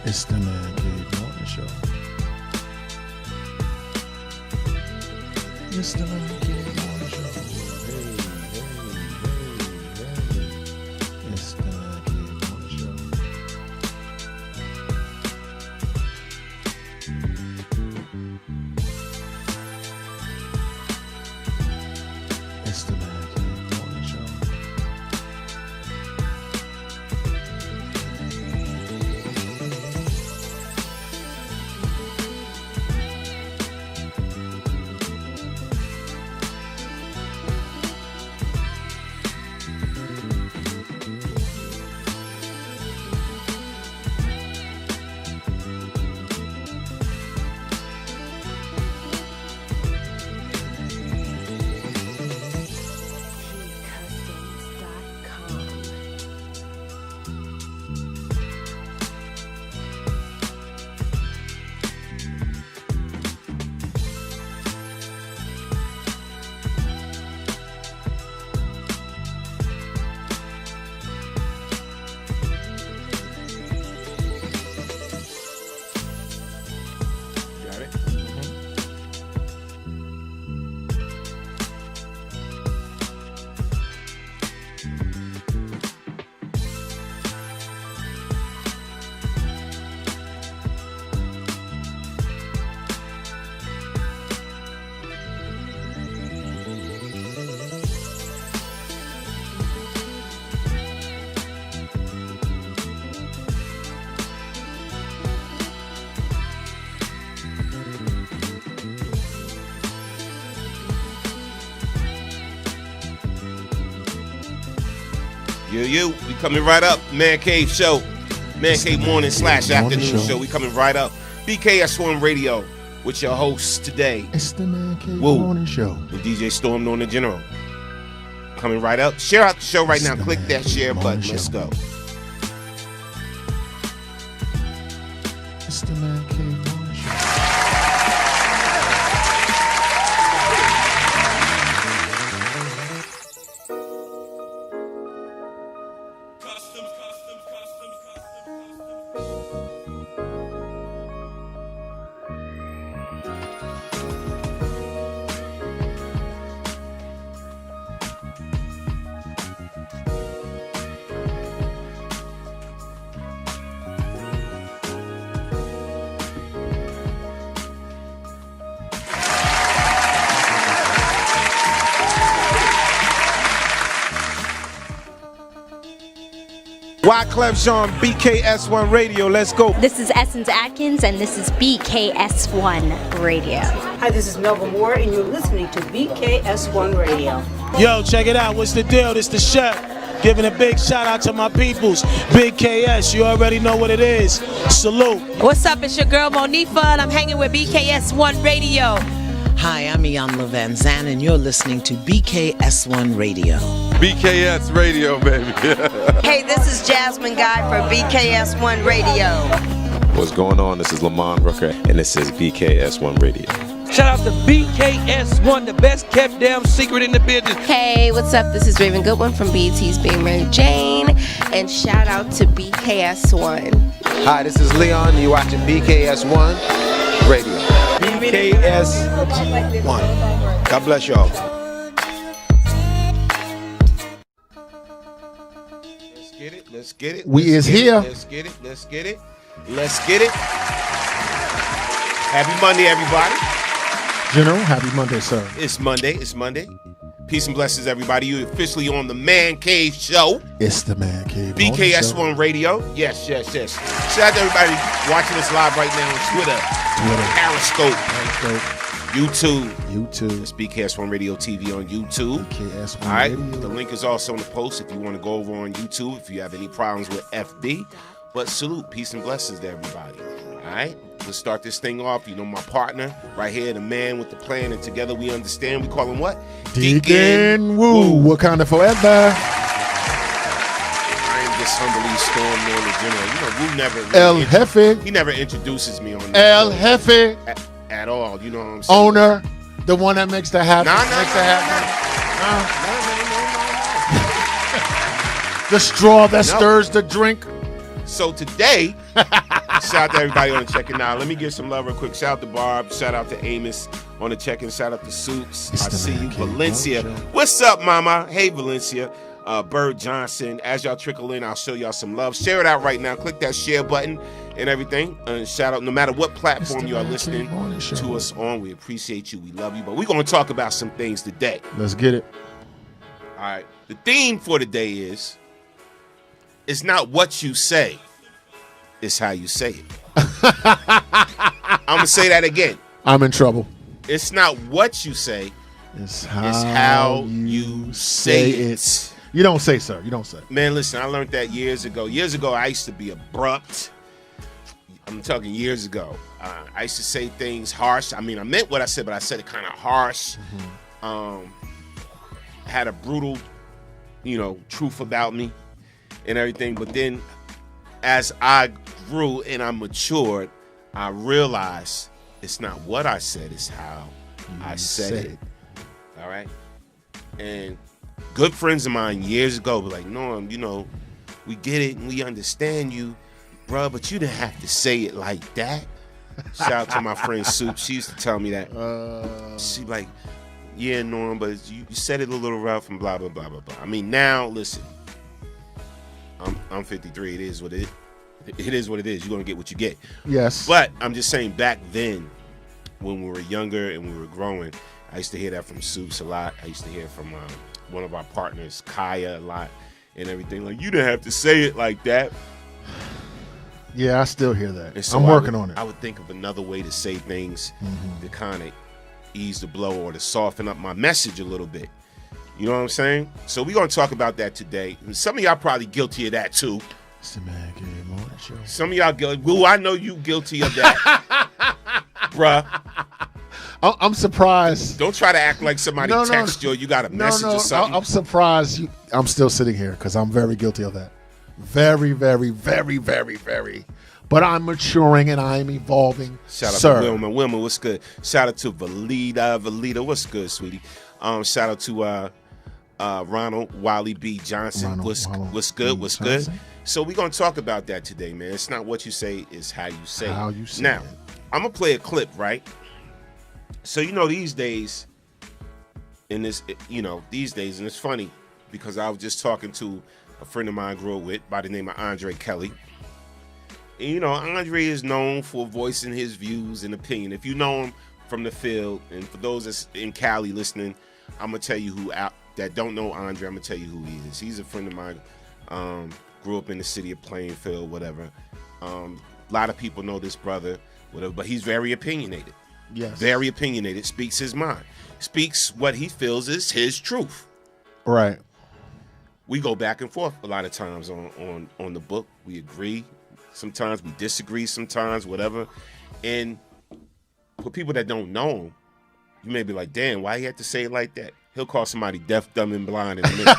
It's the Man Cave Morning Show. It's the Man Cave Morning Show. Hey. It's the Man Cave Morning Show. It's the Man Cave Morning Show. We coming right up. Man Cave Show. Man Cave Morning / Afternoon Show. We coming right up. BKS1 Radio with your hosts today. It's the Man Cave Morning Show. With DJ Storm on the General. Coming right up. Share out the show right now. Click that share button. Let's go. It's the Man Cave Morning Show. Wyclef Jean, BKS1 Radio. Let's go. This is Essence Atkins, and this is BKS1 Radio. Hi, this is Melba Moore, and you're listening to BKS1 Radio. Yo, check it out. What's the deal? This the chef. Giving a big shout out to my peoples. Big KS, you already know what it is. Salute. What's up? It's your girl Monifa, and I'm hanging with BKS1 Radio. Hi, I'm Iyanla Van Zandt, and you're listening to BKS1 Radio. BKS Radio, baby. Hey, this is Jasmine Guy for BKS1 Radio. What's going on? This is Lamont Rooker, and this is BKS1 Radio. Shout out to BKS1, the best kept damn secret in the business. Hey, what's up? This is Raven Goodwin from BET's Being Mary Jane, and shout out to BKS1. Hi, this is Leon. You're watching BKS1 Radio. BKS1. God bless y'all. Let's get it. We is here. Let's get it. Happy Monday, everybody. General, happy Monday, sir. It's Monday. Peace and blessings, everybody. You officially on the Man Cave Show. It's the Man Cave BKS1 Radio. Yes. Shout out to everybody watching us live right now on Twitter. Periscope. YouTube. It's BKS1 Radio TV on YouTube. BKS1 All right. Radio. The link is also in the post if you want to go over on YouTube if you have any problems with FB. But salute, peace and blessings to everybody. All right. Let's start this thing off. You know, my partner right here, the man with the plan, and together we understand. We call him what? Deacon Woo. Wakanda forever. I am just humbly Storm on the General. You know, Woo never. El Jefe. He never introduces me on El Jefe. At all. You know what I'm saying? Owner. The one that makes the happen. No. The straw that stirs the drink. So today, Shout out to everybody on the check-in now. Let me give some love real quick. Shout out to Barb. Shout out to Amos on the check-in. Shout out to Soups. I see you. Valencia. What's up, mama? Hey, Valencia. Bird Johnson. As y'all trickle in, I'll show y'all some love. Share it out right now. Click that share button and everything. And shout out, no matter what platform you are listening to us on, we appreciate you. We love you. But we're going to talk about some things today. Let's get it. All right. The theme for today is, it's not what you say, it's how you say it. I'm going to say that again. I'm in trouble. It's not what you say, it's how you say it. You don't say, sir. You don't say. Man, listen, I learned that years ago. Years ago, I used to be abrupt. I'm talking years ago. I used to say things harsh. I mean, I meant what I said, but I said it kind of harsh. Had a brutal, truth about me and everything. But then as I grew and I matured, I realized it's not what I said, it's how I said it. All right? And good friends of mine years ago were like, Norm, we get it and we understand you, bro, but you didn't have to say it like that. Shout out to my friend Soup. She used to tell me that. She like, yeah, Norm, but you said it a little rough and blah, blah, blah, blah, blah. I mean, now, listen, I'm 53. It is what it is. It is what it is. You're going to get what you get. Yes. But I'm just saying, back then, when we were younger and we were growing, I used to hear that from Soups a lot. I used to hear from one of our partners, Kaya, a lot and everything. Like, you didn't have to say it like that. Yeah, I still hear that. So I'm working on it. I would think of another way to say things to kind of ease the blow or to soften up my message a little bit. You know what I'm saying? So we're going to talk about that today. And some of y'all probably guilty of that too. It's the Man Cave Morning Show. Some of y'all guilty. Well, I know you guilty of that. Bruh. I'm surprised. Don't try to act like somebody text you or you got a message or something. I'm surprised I'm still sitting here because I'm very guilty of that. Very, very, very, very, very. But I'm maturing and I'm evolving. Shout out to Wilma. Wilma, what's good? Shout out to Valita, what's good, sweetie? Shout out to Ronald Wiley B. Johnson. What's good? What's good? So we're going to talk about that today, man. It's not what you say, it's how you say it. How you say now, it. I'm going to play a clip, right? So, these days, and it's funny because I was just talking to a friend of mine I grew up with by the name of Andre Kelly. And, Andre is known for voicing his views and opinion. If you know him from the field, and for those that's in Cali listening, I'm going to tell you that don't know Andre, I'm going to tell you who he is. He's a friend of mine, grew up in the city of Plainfield, whatever. A lot of people know this brother, whatever, but he's very opinionated. Yes. Very opinionated, speaks his mind, speaks what he feels is his truth. Right. We go back and forth a lot of times on the book. We agree. Sometimes we disagree, sometimes, whatever. And for people that don't know him, you may be like, damn, why he had to say it like that? He'll call somebody deaf, dumb, and blind in a minute.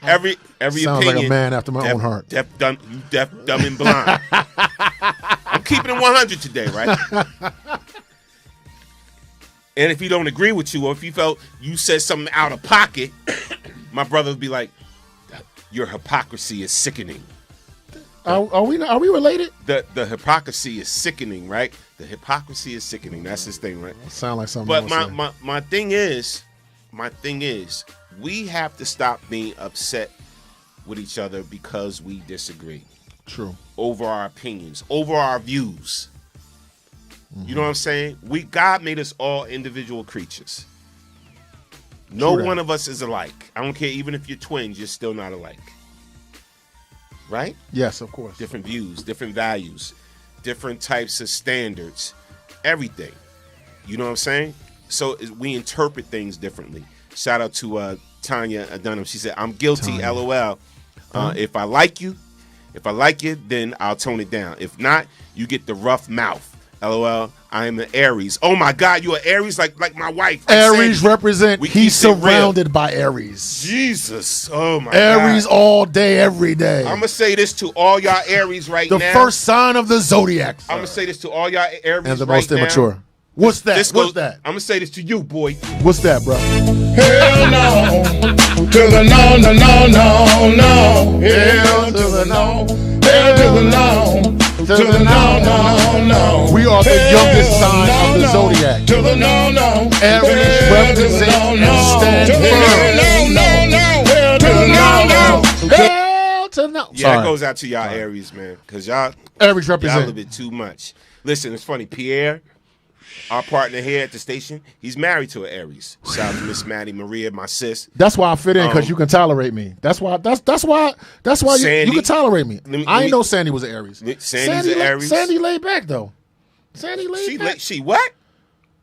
every Sounds opinion. like a man after my own heart. Deaf, dumb, and blind. I'm keeping it 100 today, right? And if he don't agree with you, or if you felt you said something out of pocket, my brother would be like, your hypocrisy is sickening. Are we related? The hypocrisy is sickening, right? The hypocrisy is sickening. That's his thing, right? Sound like something. But my thing is, we have to stop being upset with each other because we disagree. True. Over our opinions, over our views. You know what I'm saying? God made us all individual creatures. No one of us is alike. I don't care, even if you're twins, you're still not alike. Right? Yes, of course. Different views, different values, different types of standards, everything. You know what I'm saying? So we interpret things differently. Shout out to Tanya Dunham. She said, I'm guilty, Tanya. LOL. If I like you, then I'll tone it down. If not, you get the rough mouth. LOL, I am an Aries. Oh my God, you are Aries like my wife. Aries represent, he's surrounded by Aries. Jesus, oh my Aries God. all day, every day. I'm going to say this to all y'all Aries right now. The first sign of the zodiac. I'm going to say this to all y'all Aries right now. And the most immature. What's that? What's that? I'm going to say this to you, boy. What's that, bro? Hell no. To the no, no. Hell to the no. Hell to the no. To To the no. We are the youngest sign of the zodiac. To the no. Aries represent and stand firm. Hell to no. Yeah, it goes out to y'all Aries, man, because y'all Aries y'all a represent little bit too much. Listen, it's funny. Pierre, our partner here at the station, he's married to an Aries. Shout out to Miss Maddie Maria, my sis. That's why I fit in, because you can tolerate me. That's why you can tolerate me. I ain't know Sandy was an Aries. Sandy's an Aries. Sandy laid back though. Sandy laid back. She what?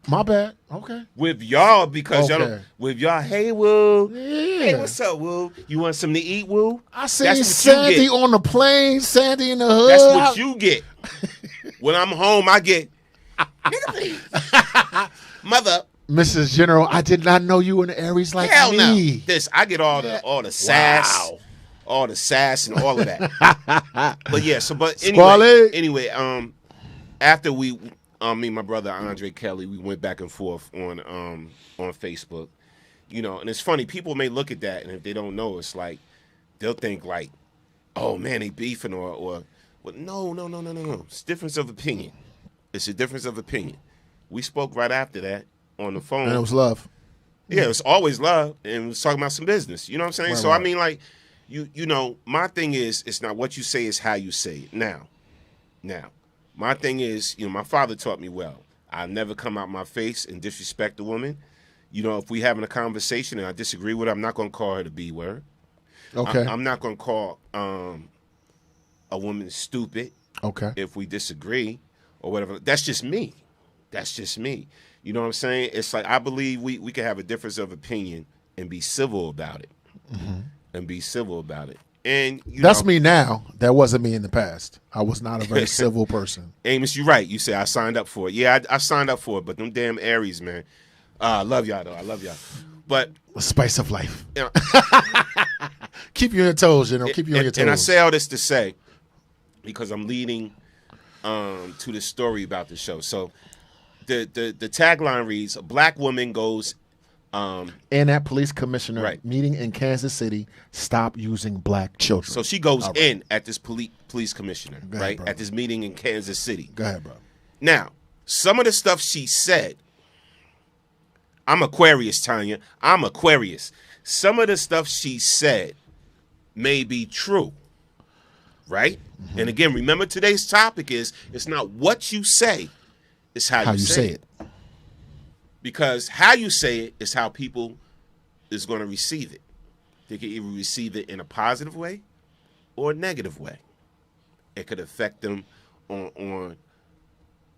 My bad. Okay. With y'all, because y'all Okay. don't, with y'all, hey Woo. Yeah. Hey, what's up, Woo? You want something to eat, Woo? I seen Sandy on the plane, Sandy in the hood. That's what you get. When I'm home, I get, nigga, please. Mother. Mrs. General, I did not know you were an Aries like Hell me. no. This, I get all the sass. Wow. All the sass and all of that. But yeah, but anyway, after we, me and my brother Andre Kelly, we went back and forth on Facebook, and it's funny, people may look at that, and if they don't know, it's like, they'll think like, oh man, they beefing or no. It's difference of opinion. It's a difference of opinion. We spoke right after that on the phone. And it was love. Yeah, it was always love, and we was talking about some business. You know what I'm saying? Right, so right. I mean, like, my thing is, it's not what you say, it's how you say it. Now, my thing is, my father taught me well. I never come out my face and disrespect a woman. If we having a conversation and I disagree with her, I'm not going to call her the B word. Okay. I'm not going to call a woman stupid. Okay. If we disagree or whatever. That's just me. You know what I'm saying? It's like, I believe we can have a difference of opinion and be civil about it. Mm-hmm. And that's me now. That wasn't me in the past. I was not a very civil person. Amos, you're right. You say I signed up for it. Yeah, I signed up for it, but them damn Aries, man. I love y'all, though. I love y'all. But the spice of life. Keep you on your toes, keep you on your toes. And I say all this to say, because I'm leading to the story about the show. So the tagline reads, a black woman goes in at police commissioner meeting in Kansas City, stop using black children. So she goes in at this police commissioner, ahead, at this meeting in Kansas City. Go ahead, bro. Now, some of the stuff she said, I'm Aquarius, Tanya. I'm Aquarius. Some of the stuff she said may be true, right? Mm-hmm. And again, remember today's topic is, it's not what you say, it's how you say it. Because how you say it is how people is going to receive it. They can either receive it in a positive way or a negative way. It could affect them on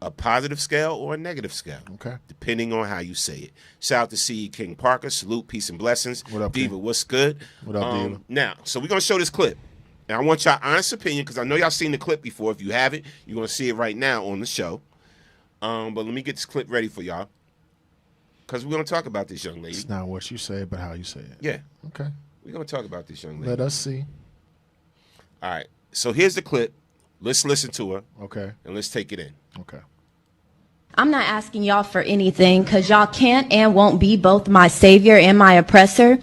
a positive scale or a negative scale. Okay. Depending on how you say it. Shout out to C.E. King Parker. Salute, peace, and blessings. What up, Diva? King? What's good? What up, Diva? Now, so we're going to show this clip. And I want y'all honest opinion, because I know y'all seen the clip before. If you haven't, you're going to see it right now on the show. But let me get this clip ready for y'all, because we're going to talk about this young lady. It's not what you say, but how you say it. Yeah. Okay. We're going to talk about this young lady. Let us see. All right. So here's the clip. Let's listen to her. Okay. And let's take it in. Okay. I'm not asking y'all for anything, because y'all can't and won't be both my savior and my oppressor.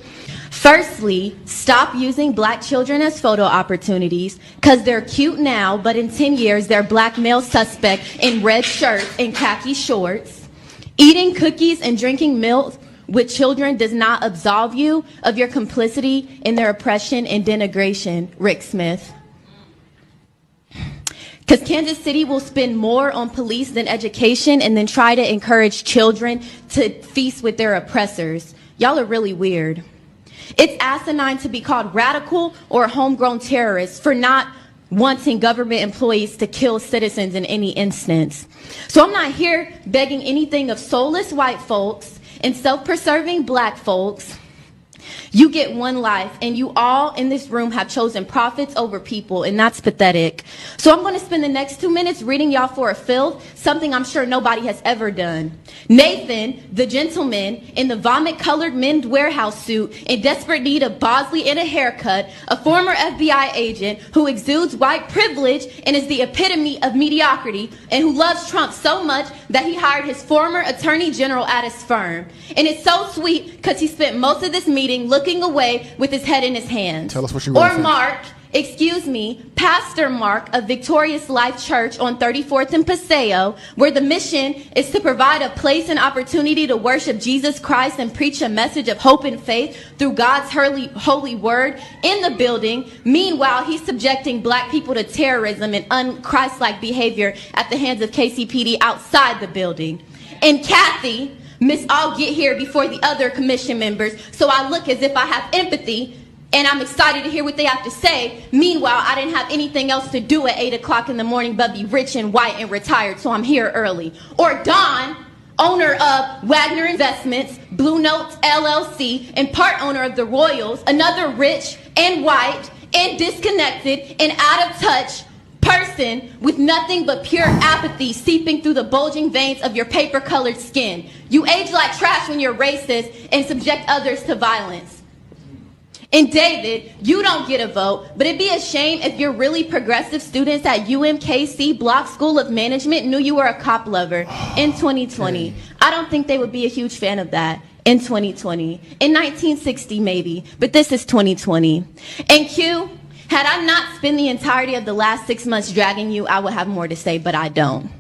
Firstly, stop using black children as photo opportunities, because they're cute now, but in 10 years, they're black male suspect in red shirts and khaki shorts. Eating cookies and drinking milk with children does not absolve you of your complicity in their oppression and denigration, Rick Smith. Because Kansas City will spend more on police than education and then try to encourage children to feast with their oppressors. Y'all are really weird. It's asinine to be called radical or a homegrown terrorist for not wanting government employees to kill citizens in any instance. So I'm not here begging anything of soulless white folks and self-preserving black folks. You get one life, and you all in this room have chosen profits over people, and that's pathetic. So I'm going to spend the next 2 minutes reading y'all for a filth, something I'm sure nobody has ever done. Nathan, the gentleman in the vomit-colored men's warehouse suit in desperate need of Bosley and a haircut, a former FBI agent who exudes white privilege and is the epitome of mediocrity, and who loves Trump so much that he hired his former attorney general at his firm. And it's so sweet because he spent most of this meeting looking away with his head in his hands. Tell us what you Or want to Mark, Pastor Mark of Victorious Life Church on 34th and Paseo, where the mission is to provide a place and opportunity to worship Jesus Christ and preach a message of hope and faith through God's holy word in the building. Meanwhile, he's subjecting black people to terrorism and un-Christ-like behavior at the hands of KCPD outside the building. And Kathy, Miss, I'll get here before the other commission members, so I look as if I have empathy, and I'm excited to hear what they have to say. Meanwhile, I didn't have anything else to do at 8 o'clock in the morning but be rich and white and retired, so I'm here early. Or Don, owner of Wagner Investments, Blue Notes LLC, and part owner of the Royals, another rich and white and disconnected and out of touch person with nothing but pure apathy seeping through the bulging veins of your paper-colored skin. You age like trash when you're racist and subject others to violence. And David, you don't get a vote, but it'd be a shame if your really progressive students at UMKC Block School of Management knew you were a cop lover in 2020. I don't think they would be a huge fan of that in 2020. In 1960 maybe, but this is 2020. And Q, had I not spent the entirety of the last 6 months dragging you, I would have more to say, but I don't.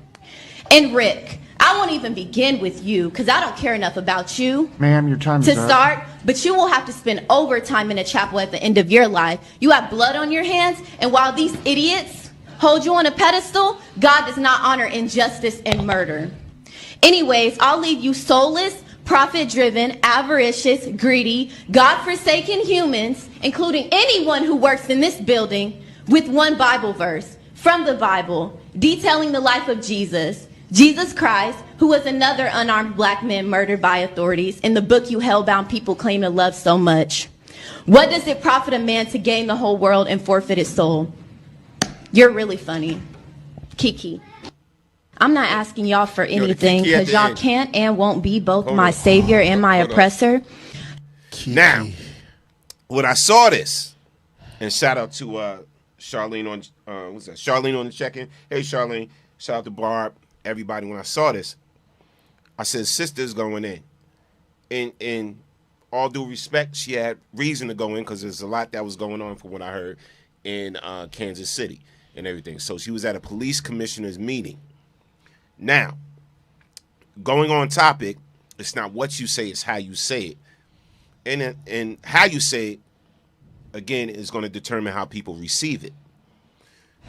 And Rick, I won't even begin with you because I don't care enough about you. Ma'am, your time is to up. start, but you will have to spend overtime in a chapel at the end of your life. You have blood on your hands, and while these idiots hold you on a pedestal, God does not honor injustice and murder. Anyways, I'll leave you soulless, profit-driven, avaricious, greedy, God-forsaken humans, including anyone who works in this building, with one Bible verse from the Bible detailing the life of Jesus Christ, who was another unarmed black man murdered by authorities in the book you hellbound people claim to love so much. What does it profit a man to gain the whole world and forfeit his soul? You're really funny. Kiki. I'm not asking y'all for anything because y'all can't and won't be both my savior and my oppressor. Now, when I saw this, and shout out to Charlene on what's that? Charlene on the check-in. Hey, Charlene. Shout out to Barb. Everybody. When I saw this, I said, "Sister's going in." In all due respect, she had reason to go in because there's a lot that was going on from what I heard in Kansas City and everything. So she was at a police commissioner's meeting. Now, going on topic, it's not what you say, it's how you say it. And how you say it, again, is going to determine how people receive it.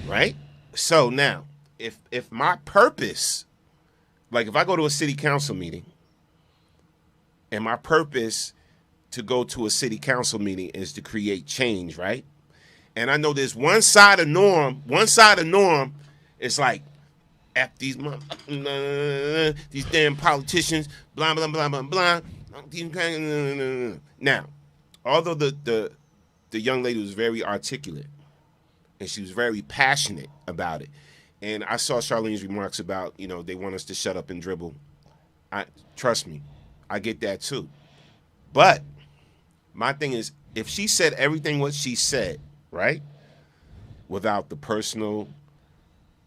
Right? So now, if my purpose, like if I go to a city council meeting, and my purpose to go to a city council meeting is to create change, right? And I know there's one side of norm is like, F these these damn politicians, blah, blah, blah, blah, blah. Now, although the young lady was very articulate and she was very passionate about it, and I saw Charlene's remarks about, they want us to shut up and dribble. Trust me, I get that too. But my thing is, if she said everything what she said, right, without the personal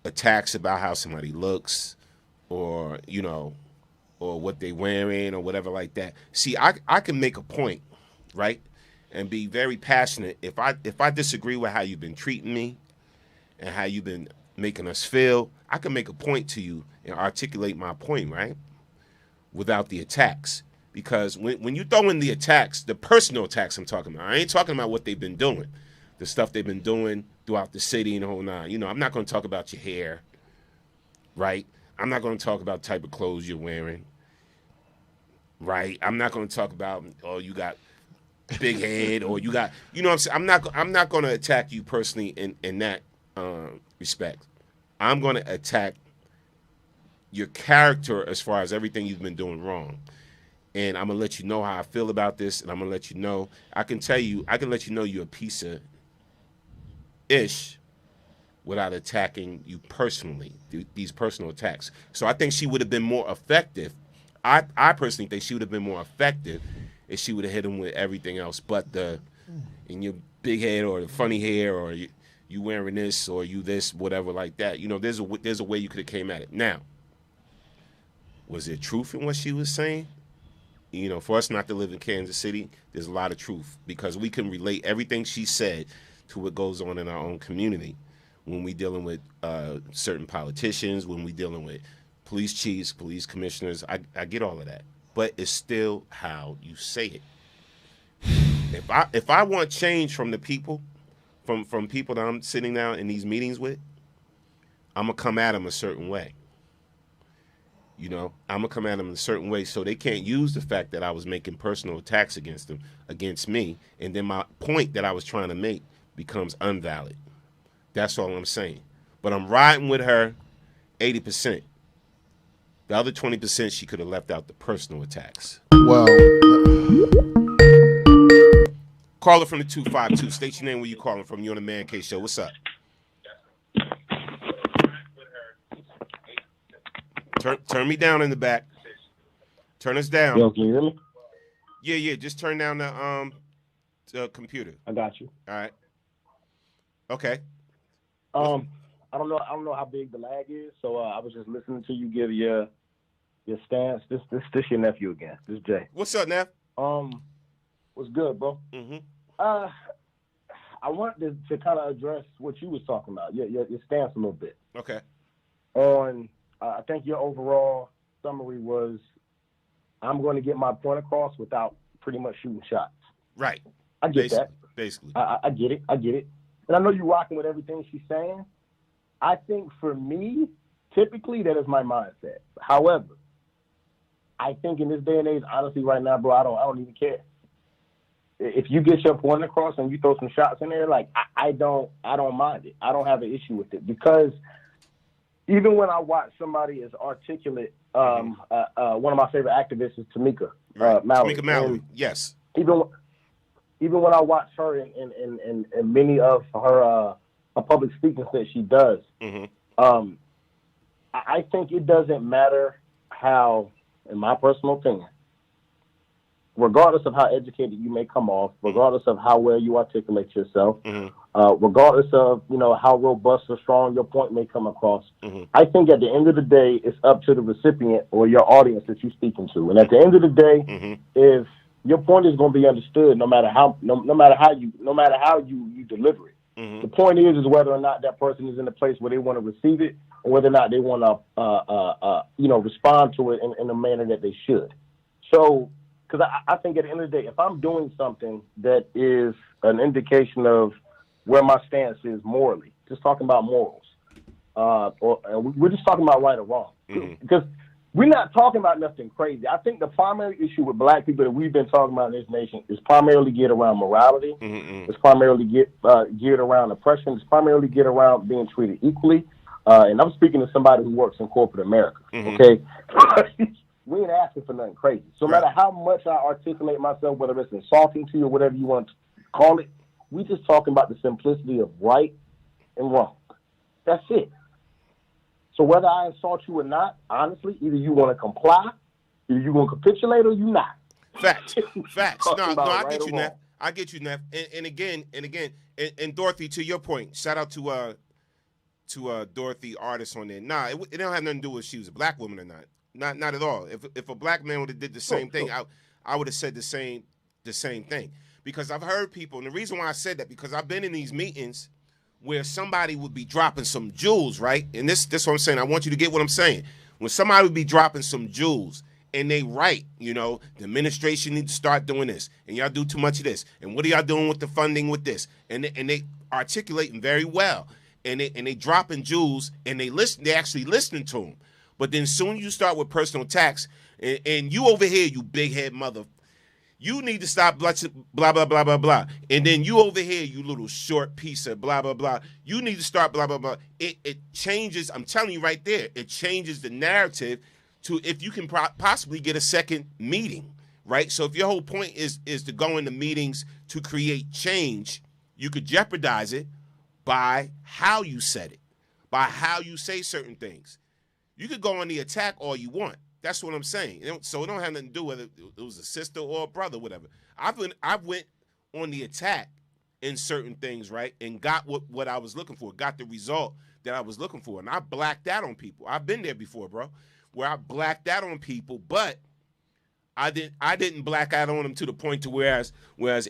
attacks about how somebody looks or what they wearing or whatever like that. See, I can make a point, right? And be very passionate. If I disagree with how you've been treating me and how you've been making us feel, I can make a point to you and articulate my point, right? Without the attacks. Because when you throw in the attacks, the personal attacks I'm talking about, I ain't talking about what they've been doing. The stuff they've been doing throughout the city and the whole nine. I'm not going to talk about your hair, right? I'm not going to talk about the type of clothes you're wearing, right? I'm not going to talk about, you got big head or you got, what I'm saying? I'm not going to attack you personally in that respect. I'm going to attack your character as far as everything you've been doing wrong. And I'm going to let you know how I feel about this, and I'm going to let you know, I can let you know you're a piece of ish without attacking you personally, these personal attacks. So I think she would have been more effective. I personally think she would have been more effective if she would have hit him with everything else but in your big head or the funny hair or you wearing this or you this, whatever like that. There's a way you could have came at it. Now, was there truth in what she was saying? For us not to live in Kansas City, there's a lot of truth because we can relate everything she said to what goes on in our own community when we dealing with certain politicians, when we dealing with police chiefs, police commissioners. I get all of that, but it's still how you say it. If I want change from the people, from people that I'm sitting down in these meetings with, I'm gonna come at them a certain way. You know, I'm gonna come at them in a certain way so they can't use the fact that I was making personal attacks against them, against me, and then my point that I was trying to make becomes invalid. That's all I'm saying. But I'm riding with her 80%. The other 20% she could have left out the personal attacks. Well, caller from the 252. State your name where you calling from. You on the Man Cave Show. What's up? Turn me down in the back. Turn us down. Yo, can you hear me? Yeah. Just turn down the computer. I got you. All right. Okay. I don't know how big the lag is, so I was just listening to you give your stance. This your nephew again. This is Jay. What's up, Neff? What's good, bro? Mm-hmm. I wanted to kind of address what you was talking about. Your stance a little bit. Okay. On I think your overall summary was, I'm going to get my point across without pretty much shooting shots. Right. I get that. Basically. I get it. And I know you're rocking with everything she's saying. I think for me, typically that is my mindset. However, I think in this day and age, honestly, right now, bro, I don't even care. If you get your point across and you throw some shots in there, like I don't mind it. I don't have an issue with it, because even when I watch somebody as articulate, one of my favorite activists is Tamika Mallory. Tamika Mallory, yes. Even when I watch her in many of her public speaking that she does, I think it doesn't matter how, in my personal opinion, regardless of how educated you may come off, regardless of how well you articulate yourself, regardless of how robust or strong your point may come across, I think at the end of the day, it's up to the recipient or your audience that you're speaking to. And at the end of the day, if your point is going to be understood, no matter how you deliver it. The point is whether or not that person is in a place where they want to receive it, or whether or not they want to, respond to it in a manner that they should. So, because I think at the end of the day, if I'm doing something that is an indication of where my stance is morally, just talking about morals, we're just talking about right or wrong, because we're not talking about nothing crazy. I think the primary issue with black people that we've been talking about in this nation is primarily geared around morality. It's primarily geared around oppression. It's primarily geared around being treated equally. And I'm speaking to somebody who works in corporate America, okay? We ain't asking for nothing crazy. So no matter how much I articulate myself, whether it's insulting to you or whatever you want to call it, we just talking about the simplicity of right and wrong. That's it. So whether I insult you or not, honestly, either you want to comply, either you going to capitulate, or you not. Facts. No, I get you, Neff. I get you, Neff. And again, Dorothy, to your point, shout out to Dorothy, artist on there. Nah, it don't have nothing to do with if she was a black woman or not. Not at all. If a black man would have did the same thing, I would have said the same thing. Because I've heard people, and the reason why I said that, because I've been in these meetings where somebody would be dropping some jewels, right? And this what I'm saying. I want you to get what I'm saying. When somebody would be dropping some jewels, and they write, the administration needs to start doing this, and y'all do too much of this, and what are y'all doing with the funding with this? And they articulating very well, and they dropping jewels, and they actually listening to them. But then soon you start with personal attacks, and you over here, you big head mother, you need to stop blah, blah, blah, blah, blah. And then you over here, you little short piece of blah, blah, blah. You need to start blah, blah, blah. It changes, I'm telling you right there, it changes the narrative to if you can possibly get a second meeting, right? So if your whole point is to go into meetings to create change, you could jeopardize it by how you said it, by how you say certain things. You could go on the attack all you want. That's what I'm saying. So it don't have nothing to do whether it was a sister or a brother, whatever. I went on the attack in certain things, right, and got what I was looking for, got the result that I was looking for, and I blacked out on people. I've been there before, bro, where I blacked out on people, but I didn't black out on him to the point to whereas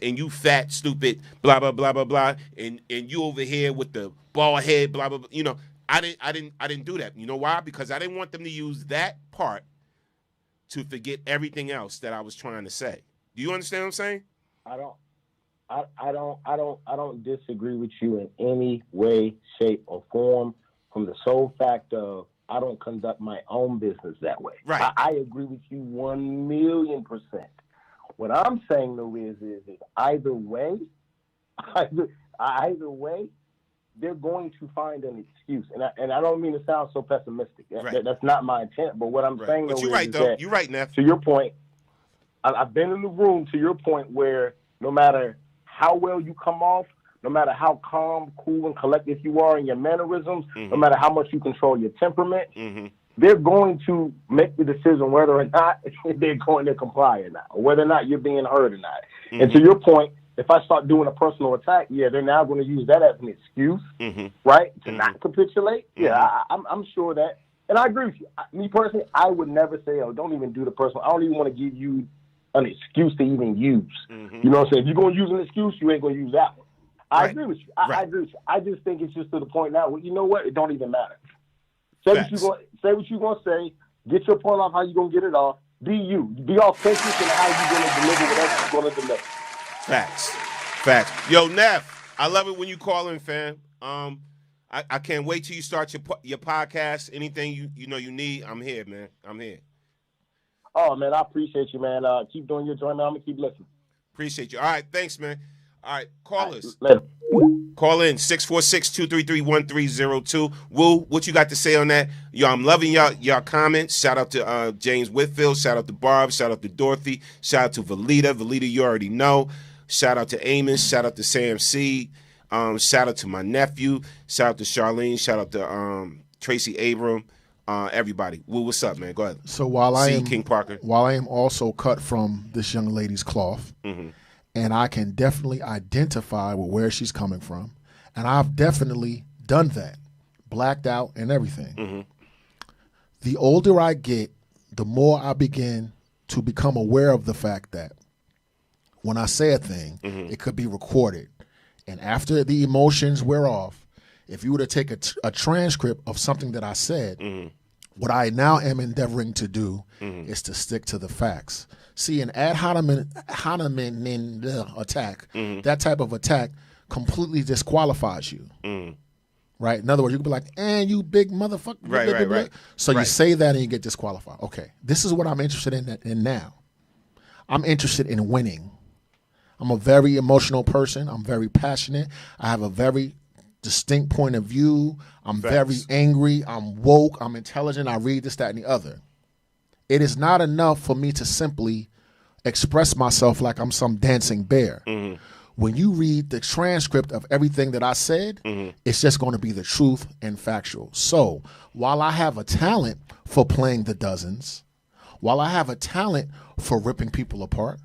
and you fat, stupid, blah blah blah blah blah, and you over here with the bald head, blah blah blah. You know, I didn't do that. You know why? Because I didn't want them to use that part to forget everything else that I was trying to say. Do you understand what I'm saying? I don't disagree with you in any way, shape, or form. From the sole fact of I don't conduct my own business that way. Right. I agree with you 1,000,000%. What I'm saying though is either way, they're going to find an excuse, and I don't mean to sound so pessimistic. That's not my intent. But what I'm saying though you're right, though. You're right, Neff. To your point, I've been in the room. To your point, where no matter how well you come off, no matter how calm, cool, and collected you are in your mannerisms, no matter how much you control your temperament, they're going to make the decision whether or not they're going to comply or not, or whether or not you're being heard or not. And to your point, if I start doing a personal attack, they're now going to use that as an excuse, right, to not capitulate. I'm sure that, and I agree with you. Me personally, I would never say, oh, don't even do the personal. I don't even want to give you an excuse to even use. You know what I'm saying? If you're going to use an excuse, you ain't going to use that one. I agree with you. I agree with you. I just think it's just to the point now. Well, you know what? It don't even matter. Say what you're going to say. Get your point off how you're going to get it off. Be you. Be authentic in how you're going to deliver whatever you're going to deliver. Facts. Yo, Neff, I love it when you call in, fam. I can't wait till you start your podcast. Anything you need, I'm here, man. I'm here. Oh, man, I appreciate you, man. Keep doing your joint, man. I'm going to keep listening. Appreciate you. All right, thanks, man. All right, call us. Later. Call in 646-233-1302. Woo, what you got to say on that? Yo, I'm loving y'all comments. Shout out to James Whitfield. Shout out to Barb. Shout out to Dorothy. Shout out to Valita. Valita, you already know. Shout out to Amos. Shout out to Sam C. Shout out to my nephew. Shout out to Charlene. Shout out to Tracy Abram. Everybody. Woo, what's up, man? Go ahead. So while I am King Parker. While I am also cut from this young lady's cloth, and I can definitely identify with where she's coming from, and I've definitely done that, blacked out and everything. The older I get, the more I begin to become aware of the fact that when I say a thing, it could be recorded. And after the emotions wear off, if you were to take a transcript of something that I said, what I now am endeavoring to do is to stick to the facts. See, an ad hominem attack, that type of attack completely disqualifies you. Right? In other words, you could be like, you big motherfucker. Right. So you say that and you get disqualified. Okay, this is what I'm interested in now. I'm interested in winning. I'm a very emotional person. I'm very passionate. I have a very distinct point of view. I'm very angry. I'm woke. I'm intelligent. I read this, that, and the other. It is not enough for me to simply express myself like I'm some dancing bear. When you read the transcript of everything that I said, it's just going to be the truth and factual. So while I have a talent for playing the dozens, while I have a talent for ripping people apart,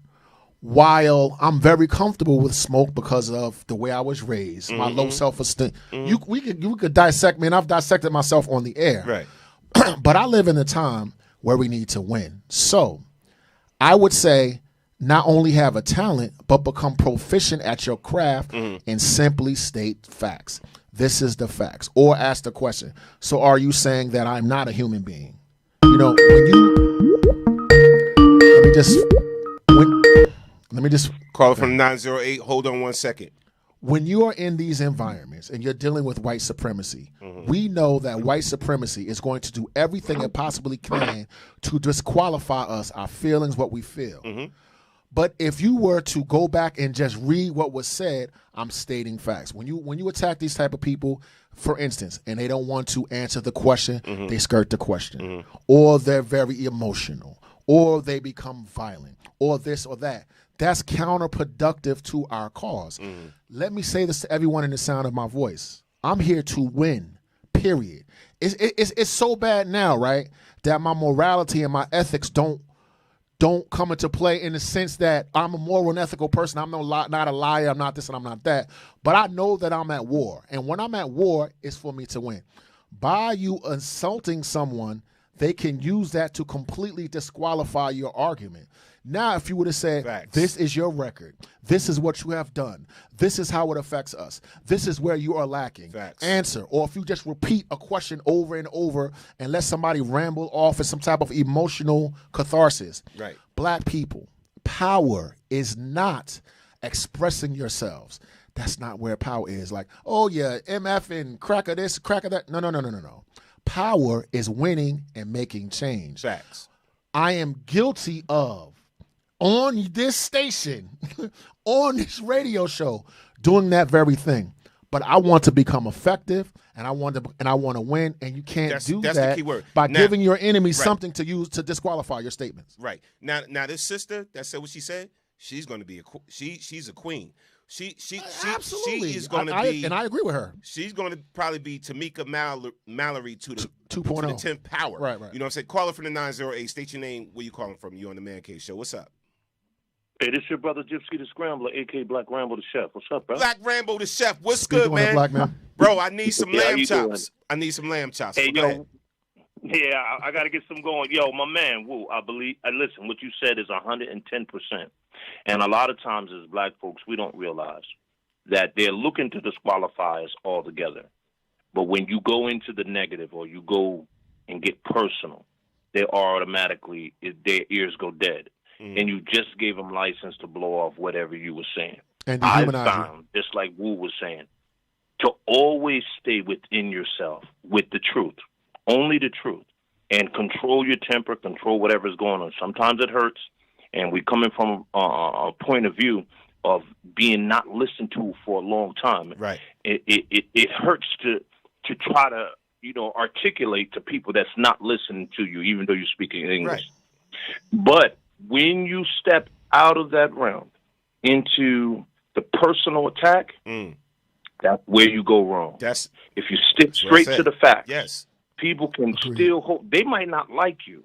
while I'm very comfortable with smoke because of the way I was raised, my low self-esteem. You could dissect me, and I've dissected myself on the air. Right. But I live in a time where we need to win. So I would say not only have a talent, but become proficient at your craft and simply state facts. This is the facts. Or ask the question, so are you saying that I'm not a human being? You know, let me just call it from 908. Hold on 1 second. When you are in these environments and you're dealing with white supremacy, we know that white supremacy is going to do everything it possibly can to disqualify us, our feelings, what we feel. But if you were to go back and just read what was said, I'm stating facts. When you attack these type of people, for instance, and they don't want to answer the question, they skirt the question, or they're very emotional, or they become violent, or this or that. That's counterproductive to our cause. Let me say this to everyone in the sound of my voice. I'm here to win, period. It's so bad now, right, that my morality and my ethics don't come into play in the sense that I'm a moral and ethical person. I'm not a liar. I'm not this and I'm not that. But I know that I'm at war. And when I'm at war, it's for me to win. By you insulting someone they can use that to completely disqualify your argument. Now, if you would have said, Facts. this is your record, this is what you have done, this is how it affects us, this is where you are lacking, Facts. answer. Or if you just repeat a question over and over and let somebody ramble off as some type of emotional catharsis. Right. Black people, power is not expressing yourselves. That's not where power is. Like, oh yeah, MF and cracker this, cracker that. No. Power is winning and making change. Facts. I am guilty of, on this station, on this radio show, doing that very thing. But I want to become effective, and I want to win, and you can't do that's that the key word. by Now, giving your enemy right. something to use to disqualify your statements. Right. Now this sister that said what she said, she's going to be she's a queen. She Absolutely. is going to be, and I agree with her. She's going to probably be Tamika Mallory to the 2.0. to the 10th power. Right. You know what I'm saying? Call her from the 908. State your name. Where you calling from? You on the Man Cave Show. What's up? Hey, this your brother Gypsy the Scrambler, a.k.a. Black Rambo the Chef. What's up, bro? Black Rambo the Chef. What's Speak good, on it, man? Black man. Bro, I need some Yeah, how lamb you chops. I need some lamb chops. Hey, Go yo. ahead. Yeah, I got to get some going. Yo, my man, Woo, listen, what you said is 110%. And a lot of times as black folks, we don't realize that they're looking to disqualify us altogether. But when you go into the negative or you go and get personal, they automatically, their ears go dead. And you just gave them license to blow off whatever you were saying. And I dehumanize you. found, just like Wu was saying, to always stay within yourself with the truth, only the truth, and control your temper, control whatever's going on. Sometimes it hurts, and we're coming from a point of view of being not listened to for a long time. Right. It hurts to try to articulate to people that's not listening to you, even though you're speaking in English. Right. But when you step out of that realm into the personal attack, that's where you go wrong. If you stick straight to the facts, yes, people can still hold. They might not like you,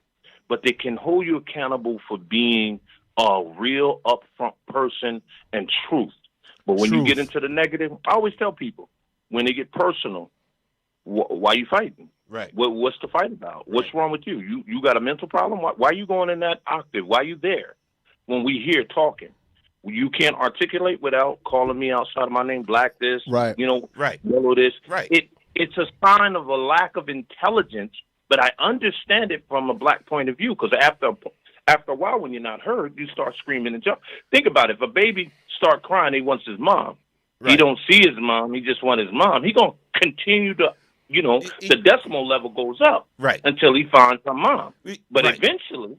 but they can hold you accountable for being a real upfront person and truth. But when you get into the negative, I always tell people when they get personal, why are you fighting? Right. What's the fight about? What's wrong with you? You got a mental problem? Why are you going in that octave? Why are you there when we here talking? You can't articulate without calling me outside of my name, black this, right? Yellow this. Right. It's a sign of a lack of intelligence, but I understand it from a black point of view because after a while, when you're not heard, you start screaming and jump. Think about it. If a baby start crying, he wants his mom. Right. He don't see his mom. He just wants his mom. He gonna continue to. The decimal level goes up until he finds a mom. But eventually,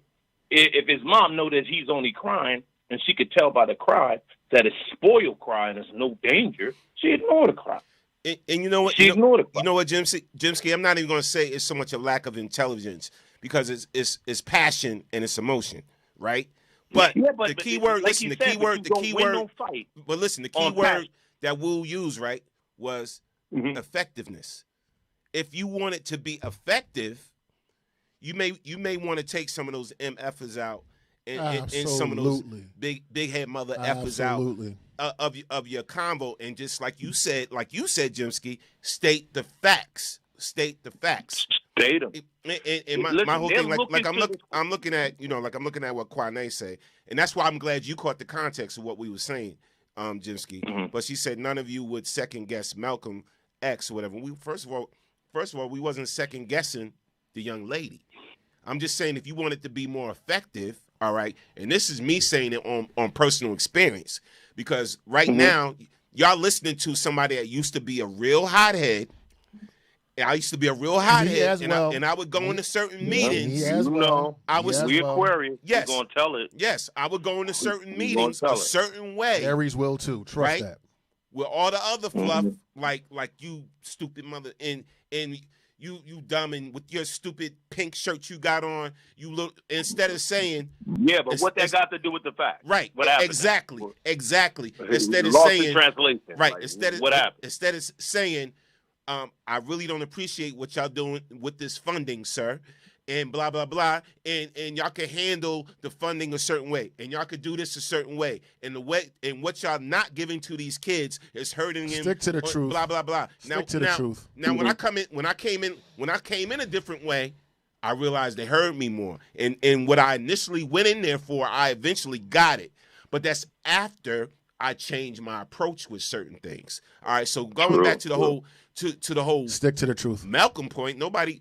if his mom knows that he's only crying, and she could tell by the cry that it's spoiled cry and there's no danger, she ignored the cry. And you know what? You know what, Jimsky? I'm not even going to say it's so much a lack of intelligence because it's passion and it's emotion, right? But the key word, listen, the key word, but listen, the key word that we'll use, right, was effectiveness. If you want it to be effective, you may want to take some of those MFers out and some of those big head mother effers out of your convo, and just like you said, Jimsky, state the facts. State the facts. State them. And my whole thing, I'm looking at what Kwane say, and that's why I'm glad you caught the context of what we were saying, Jimsky. But she said none of you would second guess Malcolm X or whatever. First of all, we wasn't second guessing the young lady. I'm just saying if you want it to be more effective, all right, and this is me saying it on personal experience, because right now y'all listening to somebody that used to be a real hothead. I used to be a real hothead, and I would go into certain meetings. I was Aquarius. Yes, you're gonna tell it. Yes, I would go into certain meetings a certain way. Aries will too. Trust that. With all the other fluff, like you stupid mother, and you dumb, and with your stupid pink shirt you got on, you look, instead of saying but what that got to do with the fact? Right. What happened? Exactly. Instead of lost saying in translation. Right. Like, instead of saying, I really don't appreciate what y'all doing with this funding, sir, and blah blah blah, and y'all can handle the funding a certain way, and y'all could do this a certain way, and the way and what y'all not giving to these kids is hurting them. Stick to the truth. Blah blah blah. Stick to the truth. Now when I came in a different way, I realized they heard me more. And what I initially went in there for, I eventually got it. But that's after I changed my approach with certain things. All right, so going back to the whole to the whole stick to the truth Malcolm point, nobody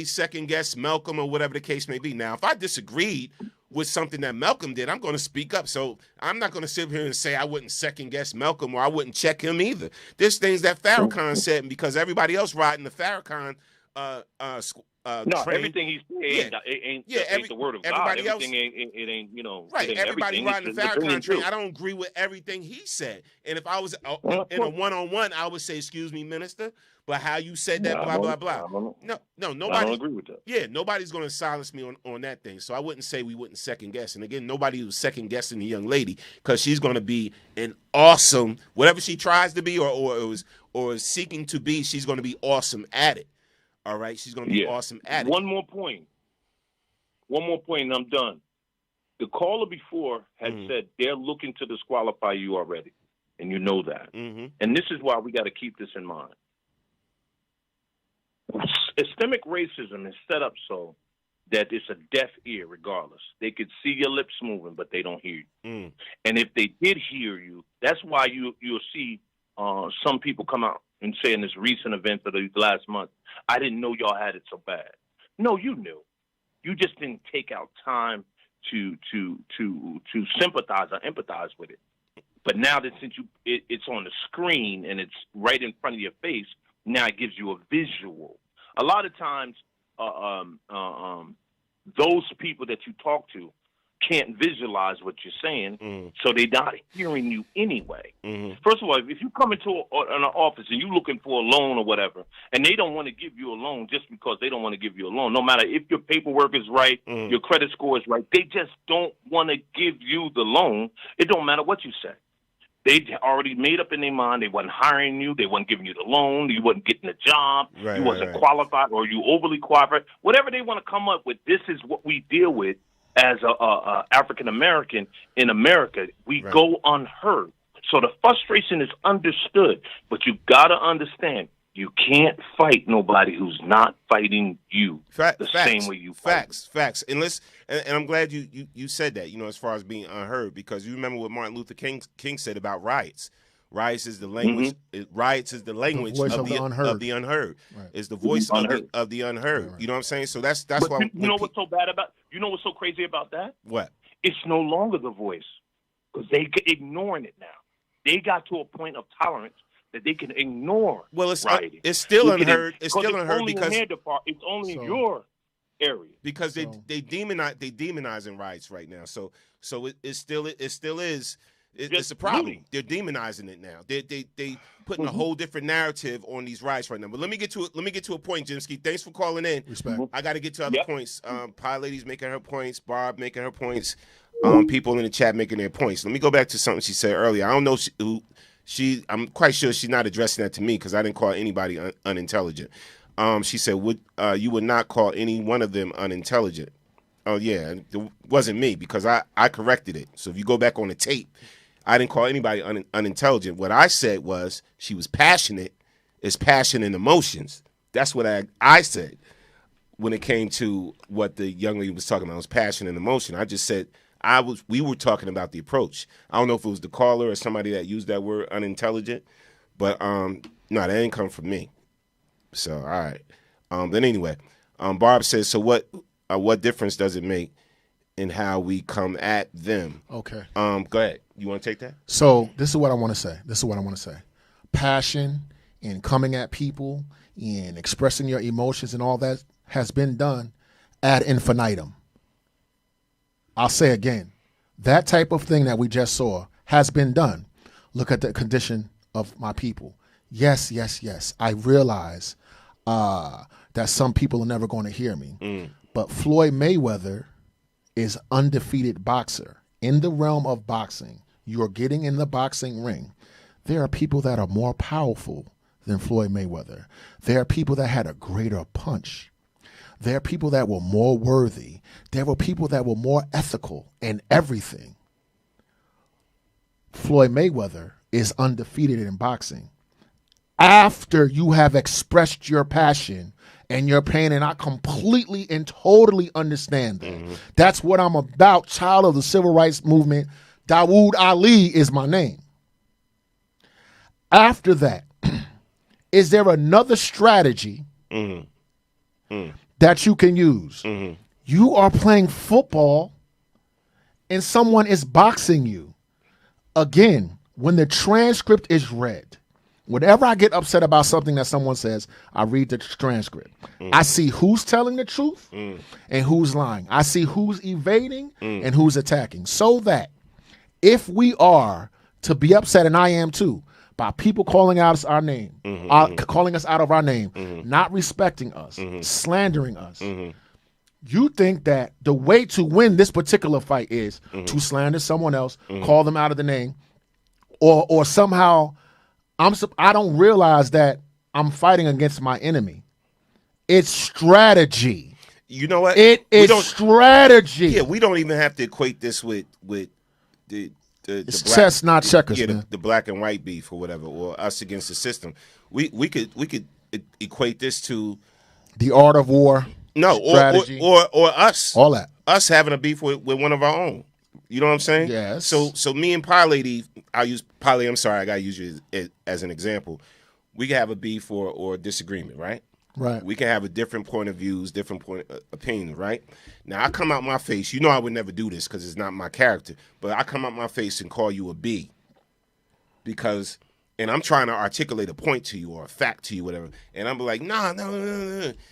second guess Malcolm or whatever the case may be. Now, if I disagreed with something that Malcolm did, I'm going to speak up. So I'm not going to sit here and say I wouldn't second guess Malcolm or I wouldn't check him either. There's things that Farrakhan said, and because everybody else riding the Farrakhan train, everything he's saying ain't the word of God. Everything ain't right. Everybody riding the Farrakhan train. I don't agree with everything he said. And if I was in a one-on-one, I would say, "Excuse me, minister, but how you said that, blah blah blah." No, nobody. I don't agree with that. Yeah, nobody's going to silence me on that thing. So I wouldn't say we wouldn't second guess. And again, nobody was second guessing the young lady because she's going to be an awesome whatever she tries to be or is seeking to be. She's going to be awesome at it. All right, she's going to be awesome at it. One more point, and I'm done. The caller before had said they're looking to disqualify you already, and you know that. And this is why we got to keep this in mind. Systemic racism is set up so that it's a deaf ear regardless. They could see your lips moving, but they don't hear you. And if they did hear you, that's why you'll see some people come out and say in this recent event of the last month, I didn't know y'all had it so bad. No, you knew. You just didn't take out time to sympathize or empathize with it. But now that since it's on the screen and it's right in front of your face, now it gives you a visual. A lot of times, those people that you talk to can't visualize what you're saying, so they're not hearing you anyway. First of all, if you come into an office and you're looking for a loan or whatever, and they don't want to give you a loan just because they don't want to give you a loan, no matter if your paperwork is right, your credit score is right, they just don't want to give you the loan. It don't matter what you say. They already made up in their mind they wasn't hiring you, they wasn't giving you the loan, you wasn't getting the job, you wasn't qualified, or you overly qualified. Whatever they want to come up with, this is what we deal with as a African American in America. We go unheard. So the frustration is understood, but you got to understand, you can't fight nobody who's not fighting you same way you fight. Facts. And I'm glad you said that, as far as being unheard, because you remember what Martin Luther King said about riots. Riots is the language. Riots is the language of the unheard. Right. It's the voice of the unheard. Right. You know what I'm saying? So that's why. You know what's so bad about? You know what's so crazy about that? What? It's no longer the voice because they ignoring it now. They got to a point of tolerance that they can ignore. Well, it's still unheard. It's still unheard because it's only your area. Because they demonizing riots right now. So it still is. It's a problem. They're demonizing it now. They putting a whole different narrative on these riots right now. But let me get to a point, Jimsky. Thanks for calling in. Respect. I got to get to other points. Pie Lady's making her points. Barb making her points. People in the chat making their points. Let me go back to something she said earlier. I don't know I'm quite sure she's not addressing that to me because I didn't call anybody unintelligent. She said, you would not call any one of them unintelligent. Oh, yeah. It wasn't me because I corrected it. So if you go back on the tape, I didn't call anybody unintelligent. What I said was she was passionate. It's passion and emotions. That's what I said when it came to what the young lady was talking about. It was passion and emotion. I just said we were talking about the approach. I don't know if it was the caller or somebody that used that word unintelligent, but no, that didn't come from me. So all right. But anyway, Barb says, so what difference does it make in how we come at them? Okay. Go ahead. You want to take that? So this is what I want to say. Passion and coming at people and expressing your emotions and all that has been done ad infinitum. I'll say again, that type of thing that we just saw has been done. Look at the condition of my people. Yes. I realize that some people are never going to hear me. But Floyd Mayweather is undefeated boxer. In the realm of boxing, you're getting in the boxing ring. There are people that are more powerful than Floyd Mayweather. There are people that had a greater punch. There are people that were more worthy. There were people that were more ethical in everything. Floyd Mayweather is undefeated in boxing. After you have expressed your passion and your pain, and I completely and totally understand that. That's what I'm about. Child of the civil rights movement. Dawood Ali is my name. After that, is there another strategy that you can use? You are playing football and someone is boxing you. Again, when the transcript is read, whenever I get upset about something that someone says, I read the transcript. I see who's telling the truth and who's lying. I see who's evading and who's attacking. So that if we are to be upset, and I am too, by people calling out our name, calling us out of our name, not respecting us, slandering us, you think that the way to win this particular fight is to slander someone else, call them out of the name, or somehow I don't realize that I'm fighting against my enemy. It's strategy. You know what? It is strategy. Yeah, we don't even have to equate this with the chess, not checkers. Yeah, the black and white beef or whatever, or us against the system. We could equate this to the art of war. No, or us. All that. Us having a beef with one of our own. You know what I'm saying? Yes. So me and Pie Lady, I'll use Pie Lady, I'm sorry, I gotta use you as an example. We can have a beef or disagreement, right? Right. We can have a different point of views, different opinions, right? Now, I come out my face. You know I would never do this because it's not my character. But I come out my face and call you a B and I'm trying to articulate a point to you or a fact to you, whatever. And I'm like, nah,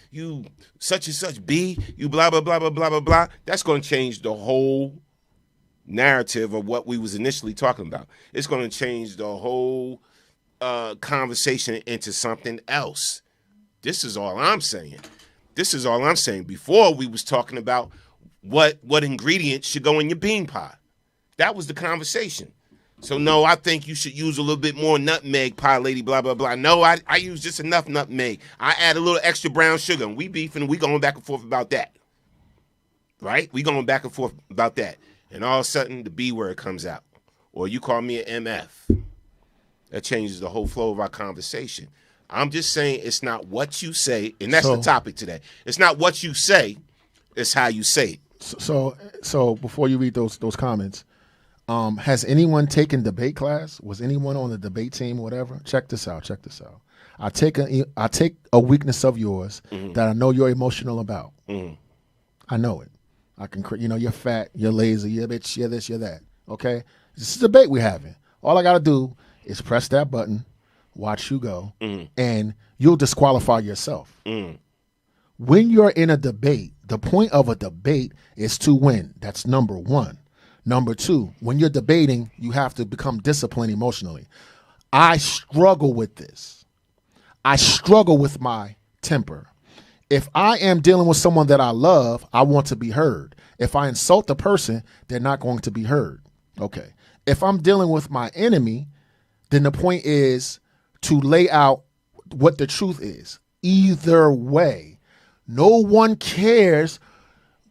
you such and such B, you blah, blah, blah, blah, blah, blah, blah. That's going to change the whole narrative of what we was initially talking about. It's going to change the whole conversation into something else. This is all I'm saying. Before we was talking about what ingredients should go in your bean pie. That was the conversation. So no, I think you should use a little bit more nutmeg, Pie Lady, blah, blah, blah. No, I use just enough nutmeg. I add a little extra brown sugar, and we beefing, and we going back and forth about that. Right? We going back and forth about that. And all of a sudden, the B word comes out. Or you call me an MF. That changes the whole flow of our conversation. I'm just saying it's not what you say, and that's the topic today. It's not what you say, it's how you say it. So before you read those comments, has anyone taken debate class? Was anyone on the debate team or whatever? Check this out. I take a weakness of yours that I know you're emotional about. I know it. I can, you're fat, you're lazy, you're bitch, you're this, you're that. Okay? This is a debate we're having. All I got to do is press that button, watch you go, and you'll disqualify yourself. When you're in a debate, the point of a debate is to win. That's number one. Number two, when you're debating, you have to become disciplined emotionally. I struggle with this. I struggle with my temper. If I am dealing with someone that I love, I want to be heard. If I insult the person, they're not going to be heard. Okay. If I'm dealing with my enemy, then the point is to lay out what the truth is. Either way, no one cares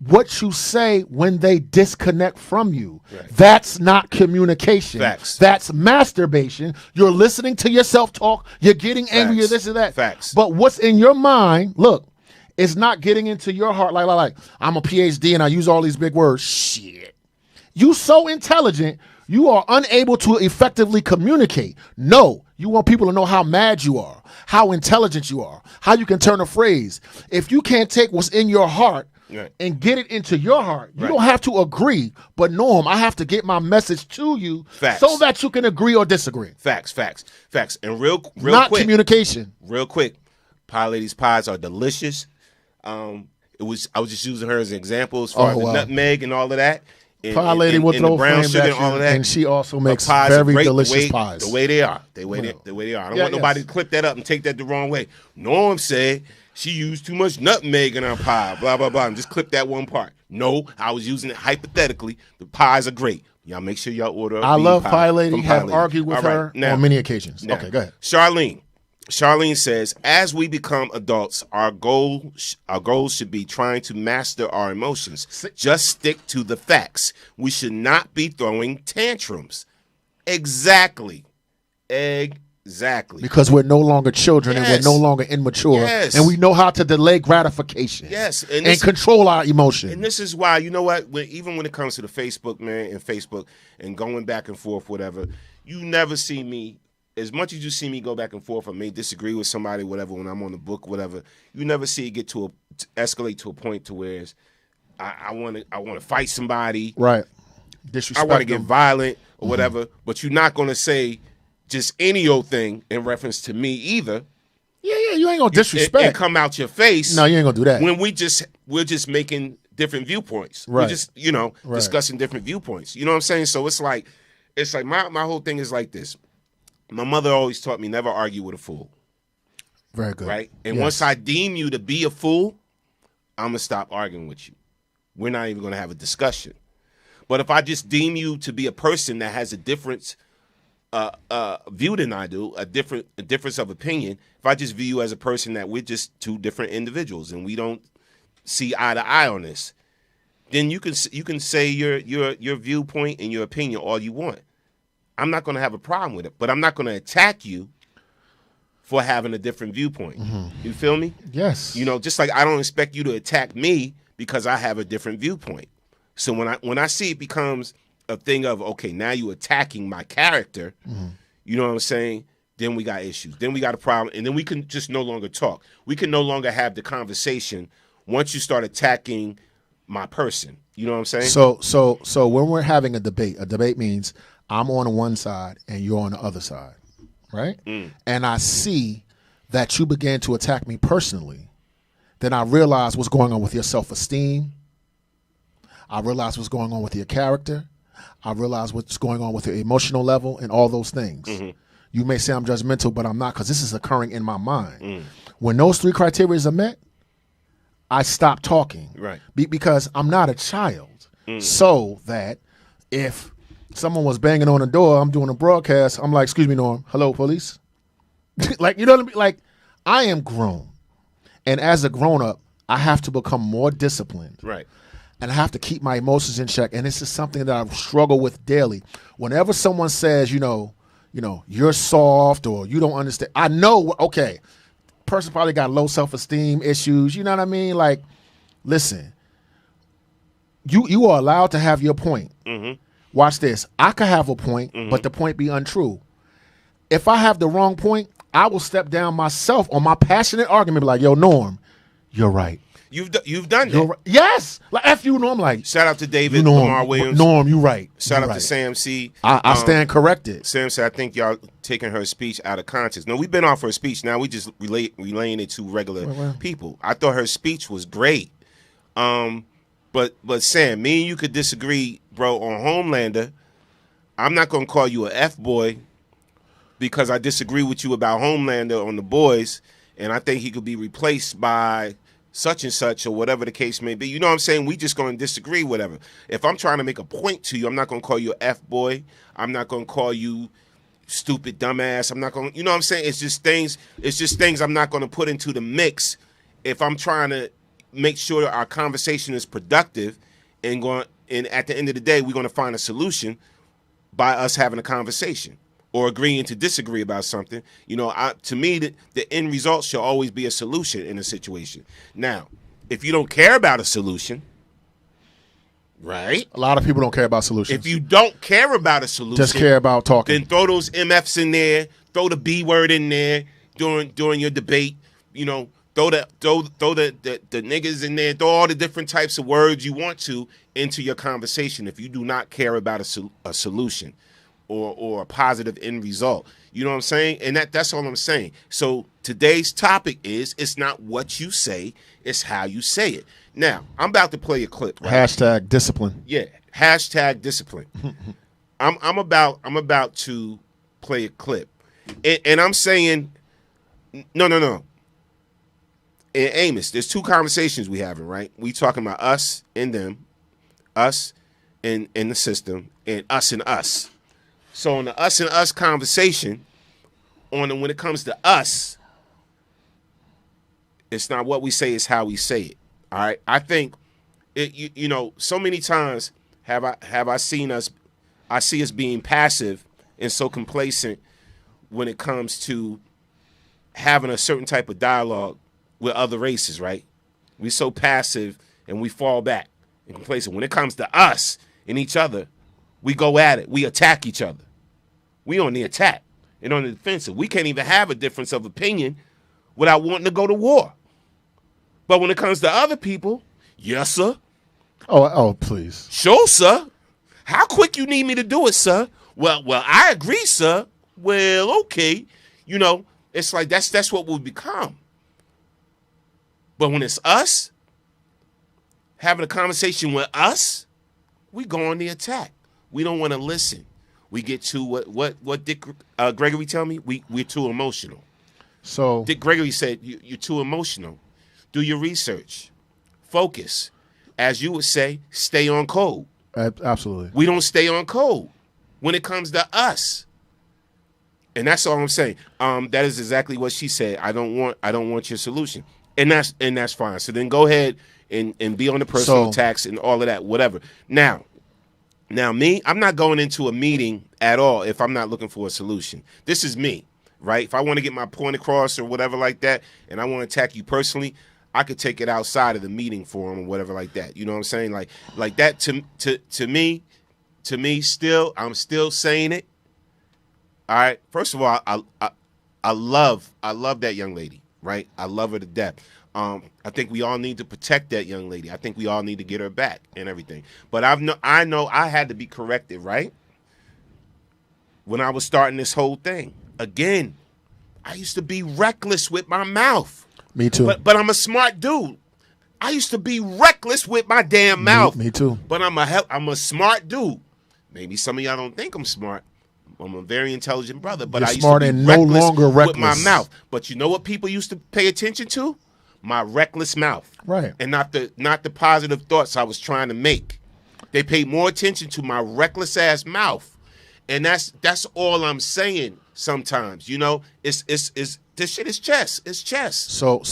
what you say when they disconnect from you. Right. That's not communication. Facts. That's masturbation. You're listening to yourself talk. You're getting angry. You're this and that. Facts. But what's in your mind, look, it's not getting into your heart like I'm a PhD and I use all these big words. Shit. You so intelligent, you are unable to effectively communicate. No, you want people to know how mad you are, how intelligent you are, how you can turn a phrase. If you can't take what's in your heart and get it into your heart, you don't have to agree, but Norm, I have to get my message to you so that you can agree or disagree. Facts. And real not quick, communication. Real quick, Pie Lady's pies are delicious. I was just using her as an example as far as the nutmeg and all of that. Pie Lady with the brown sugar and all of that. And she also makes very delicious pies. The way they are. The way they are. I don't want nobody to clip that up and take that the wrong way. Norm said she used too much nutmeg in her pie, blah, blah, blah, and just clip that one part. No, I was using it hypothetically. The pies are great. Y'all make sure y'all order I love Pie Lady. Have argued with her on many occasions. Okay, go ahead. Charlene says, as we become adults, our goals should be trying to master our emotions. Just stick to the facts. We should not be throwing tantrums. Exactly. Exactly. Because we're no longer children and we're no longer immature. Yes. And we know how to delay gratification. Yes. And control our emotion. And this is why, you know what, even when it comes to the Facebook, man, and Facebook and going back and forth, whatever, you never see me, as much as you see me go back and forth, I may disagree with somebody, whatever, when I'm on the book, whatever, you never see it get to escalate to a point to where I want to fight somebody. Right. Disrespect I want to get violent or whatever, Mm-hmm. but you're not going to say just any old thing in reference to me either. Yeah, you ain't gonna disrespect. And come out your face. No, you ain't gonna do that. When we're just making different viewpoints. Right. We're just, discussing different viewpoints. You know what I'm saying? So it's like my whole thing is like this. My mother always taught me never argue with a fool. Very good. Right? And Yes. once I deem you to be a fool, I'm gonna stop arguing with you. We're not even gonna have a discussion. But if I just deem you to be a person that has a different view than I do, a difference of opinion, if I just view you as a person that we're just two different individuals and we don't see eye to eye on this, then you can say your viewpoint and your opinion all you want. I'm not going to have a problem with it, but I'm not going to attack you for having a different viewpoint. Mm-hmm. You feel me? Yes. Just like I don't expect you to attack me because I have a different viewpoint. So when I see it becomes a thing of, okay, now you attacking my character, you know what I'm saying? Then we got issues. Then we got a problem. And then we can just no longer talk. We can no longer have the conversation once you start attacking my person. You know what I'm saying? So when we're having a debate means I'm on one side and you're on the other side, right? And I see that you began to attack me personally, then I realize what's going on with your self-esteem. I realize what's going on with your character. I realize what's going on with your emotional level and all those things. You may say I'm judgmental, but I'm not, because this is occurring in my mind. When those three criteria are met, I stop talking. Right. Because I'm not a child. So that if someone was banging on the door, I'm doing a broadcast, I'm like, excuse me, Norm, hello, police? Like, you know what I mean? Like, I am grown. And as a grown-up, I have to become more disciplined. Right. And I have to keep my emotions in check. And this is something that I struggle with daily. Whenever someone says, you're soft or you don't understand, I know, okay, person probably got low self-esteem issues. You know what I mean? Like, listen, you are allowed to have your point. Watch this. I could have a point, but the point be untrue. If I have the wrong point, I will step down myself on my passionate argument, be like, yo, Norm, you're right. You've done that. Right. Yes. Like, F you, Norm. Like, shout out to David Lamar Williams. Norm, you right. Shout out right. to Sam C. I stand corrected. Sam said, I think y'all taking her speech out of context. No, we've been off her speech. Now we just relaying it to regular people. I thought her speech was great. But Sam, me and you could disagree, bro, on Homelander. I'm not going to call you a F-boy because I disagree with you about Homelander on The Boys, and I think he could be replaced by such and such or whatever the case may be. You know what I'm saying? We just going to disagree, whatever. If I'm trying to make a point to you, I'm not going to call you an F-boy. I'm not going to call you stupid dumbass. I'm not going to, you know what I'm saying? It's just things I'm not going to put into the mix if I'm trying to make sure that our conversation is productive and at the end of the day, we're going to find a solution by us having a conversation or agreeing to disagree about something. To me, the end result should always be a solution in a situation. Now, if you don't care about a solution, right? A lot of people don't care about solutions. If you don't care about a solution, just care about talking. Then throw those MFs in there, throw the B word in there during your debate. Throw the niggas in there, throw all the different types of words you want to into your conversation if you do not care about a solution or a positive end result. You know what I'm saying? And that's all I'm saying. So today's topic is, it's not what you say, it's how you say it. Now, I'm about to play a clip. Right? Hashtag discipline. Yeah. Hashtag discipline. I'm about to play a clip. And I'm saying, no. And Amos, there's two conversations we having, right? We talking about us and them, us and the system, and us. So in the us and us conversation, when it comes to us, it's not what we say, it's how we say it. All right. I think so many times I see us being passive and so complacent when it comes to having a certain type of dialogue with other races, right? We so passive and we fall back and complacent. When it comes to us and each other, we go at it. We attack each other. We on the attack and on the defensive. We can't even have a difference of opinion without wanting to go to war. But when it comes to other people, yes, sir. Oh, please. Sure, sir. How quick you need me to do it, sir? Well, I agree, sir. Well, okay. You know, it's like that's what we'll become. But when it's us, having a conversation with us, we go on the attack. We don't want to listen. We get too what Dick Gregory tell me? We're too emotional. So Dick Gregory said you're too emotional. Do your research. Focus. As you would say, stay on code. Absolutely. We don't stay on code when it comes to us. And that's all I'm saying. That is exactly what she said. I don't want your solution. And that's fine. So then go ahead and be on the personal attacks and all of that, whatever. Now me, I'm not going into a meeting at all if I'm not looking for a solution. This is me, right? If I want to get my point across or whatever like that, and I want to attack you personally, I could take it outside of the meeting forum or whatever like that. You know what I'm saying? Like that to me still, I'm still saying it. All right. First of all, I love that young lady, right? I love her to death. I think we all need to protect that young lady. I think we all need to get her back and everything. But I know I had to be corrected, right? When I was starting this whole thing. Again, I used to be reckless with my mouth. Me too. But I'm a smart dude. I used to be reckless with my damn mouth. Me too. But I'm a smart dude. Maybe some of y'all don't think I'm smart. I'm a very intelligent brother, but You're I used smart to be and no longer with my reckless. mouth. But you know what people used to pay attention to? My reckless mouth. Right. And not the positive thoughts I was trying to make. They paid more attention to my reckless ass mouth. And that's all I'm saying sometimes. You know, it's this shit is chess. It's chess. So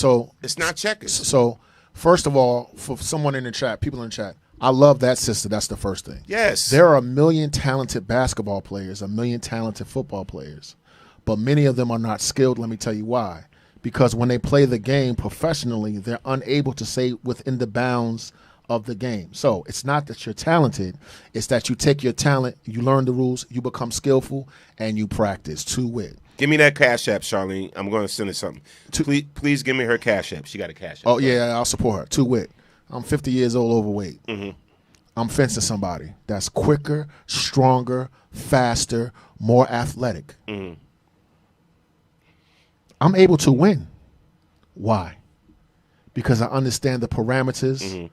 it's not checkers. So first of all, for someone in the chat, people in the chat, I love that sister. That's the first thing. Yes. There are 1 million talented basketball players, 1 million talented football players, but many of them are not skilled. Let me tell you why. Because when they play the game professionally, they're unable to stay within the bounds of the game. So it's not that you're talented. It's that you take your talent, you learn the rules, you become skillful, and you practice to wit. Give me that Cash App, Charlene. I'm going to send her something. Please give me her Cash App. She got a Cash App. Oh, yeah, I'll support her. To wit. I'm 50 years old, overweight. Mm-hmm. I'm fencing somebody that's quicker, stronger, faster, more athletic. Mm-hmm. I'm able to win. Why? Because I understand the parameters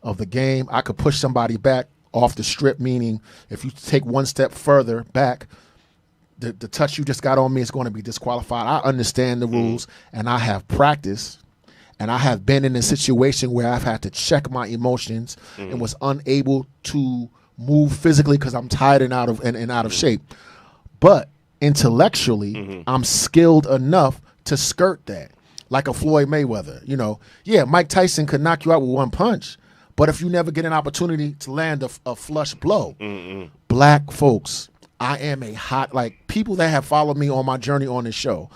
of the game. I could push somebody back off the strip, meaning if you take one step further back, the touch you just got on me is going to be disqualified. I understand the rules, and I have practice, and I have been in a situation where I've had to check my emotions and was unable to move physically because I'm tired and out of shape. But intellectually, I'm skilled enough to skirt that, like a Floyd Mayweather. You know, yeah, Mike Tyson could knock you out with one punch, but if you never get an opportunity to land a flush blow, black folks, I am people that have followed me on my journey on this show,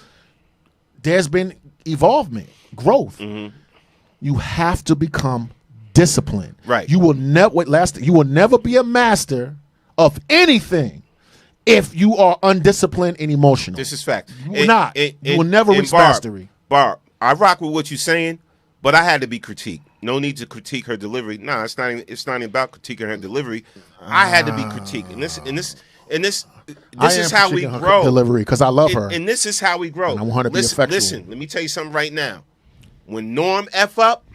there's been evolvement, growth. You have to become disciplined. Right. You will never be a master of anything if you are undisciplined and emotional. This is fact. You will never reach mastery. Barb, I rock with what you're saying, but I had to be critiqued. No need to critique her delivery. No, it's not even about critiquing her delivery. I had to be critiqued. And this is how we grow. Delivery, because I love her. And this is how we grow. And I want her to be effectual. Listen, let me tell you something right now. When Norm F up,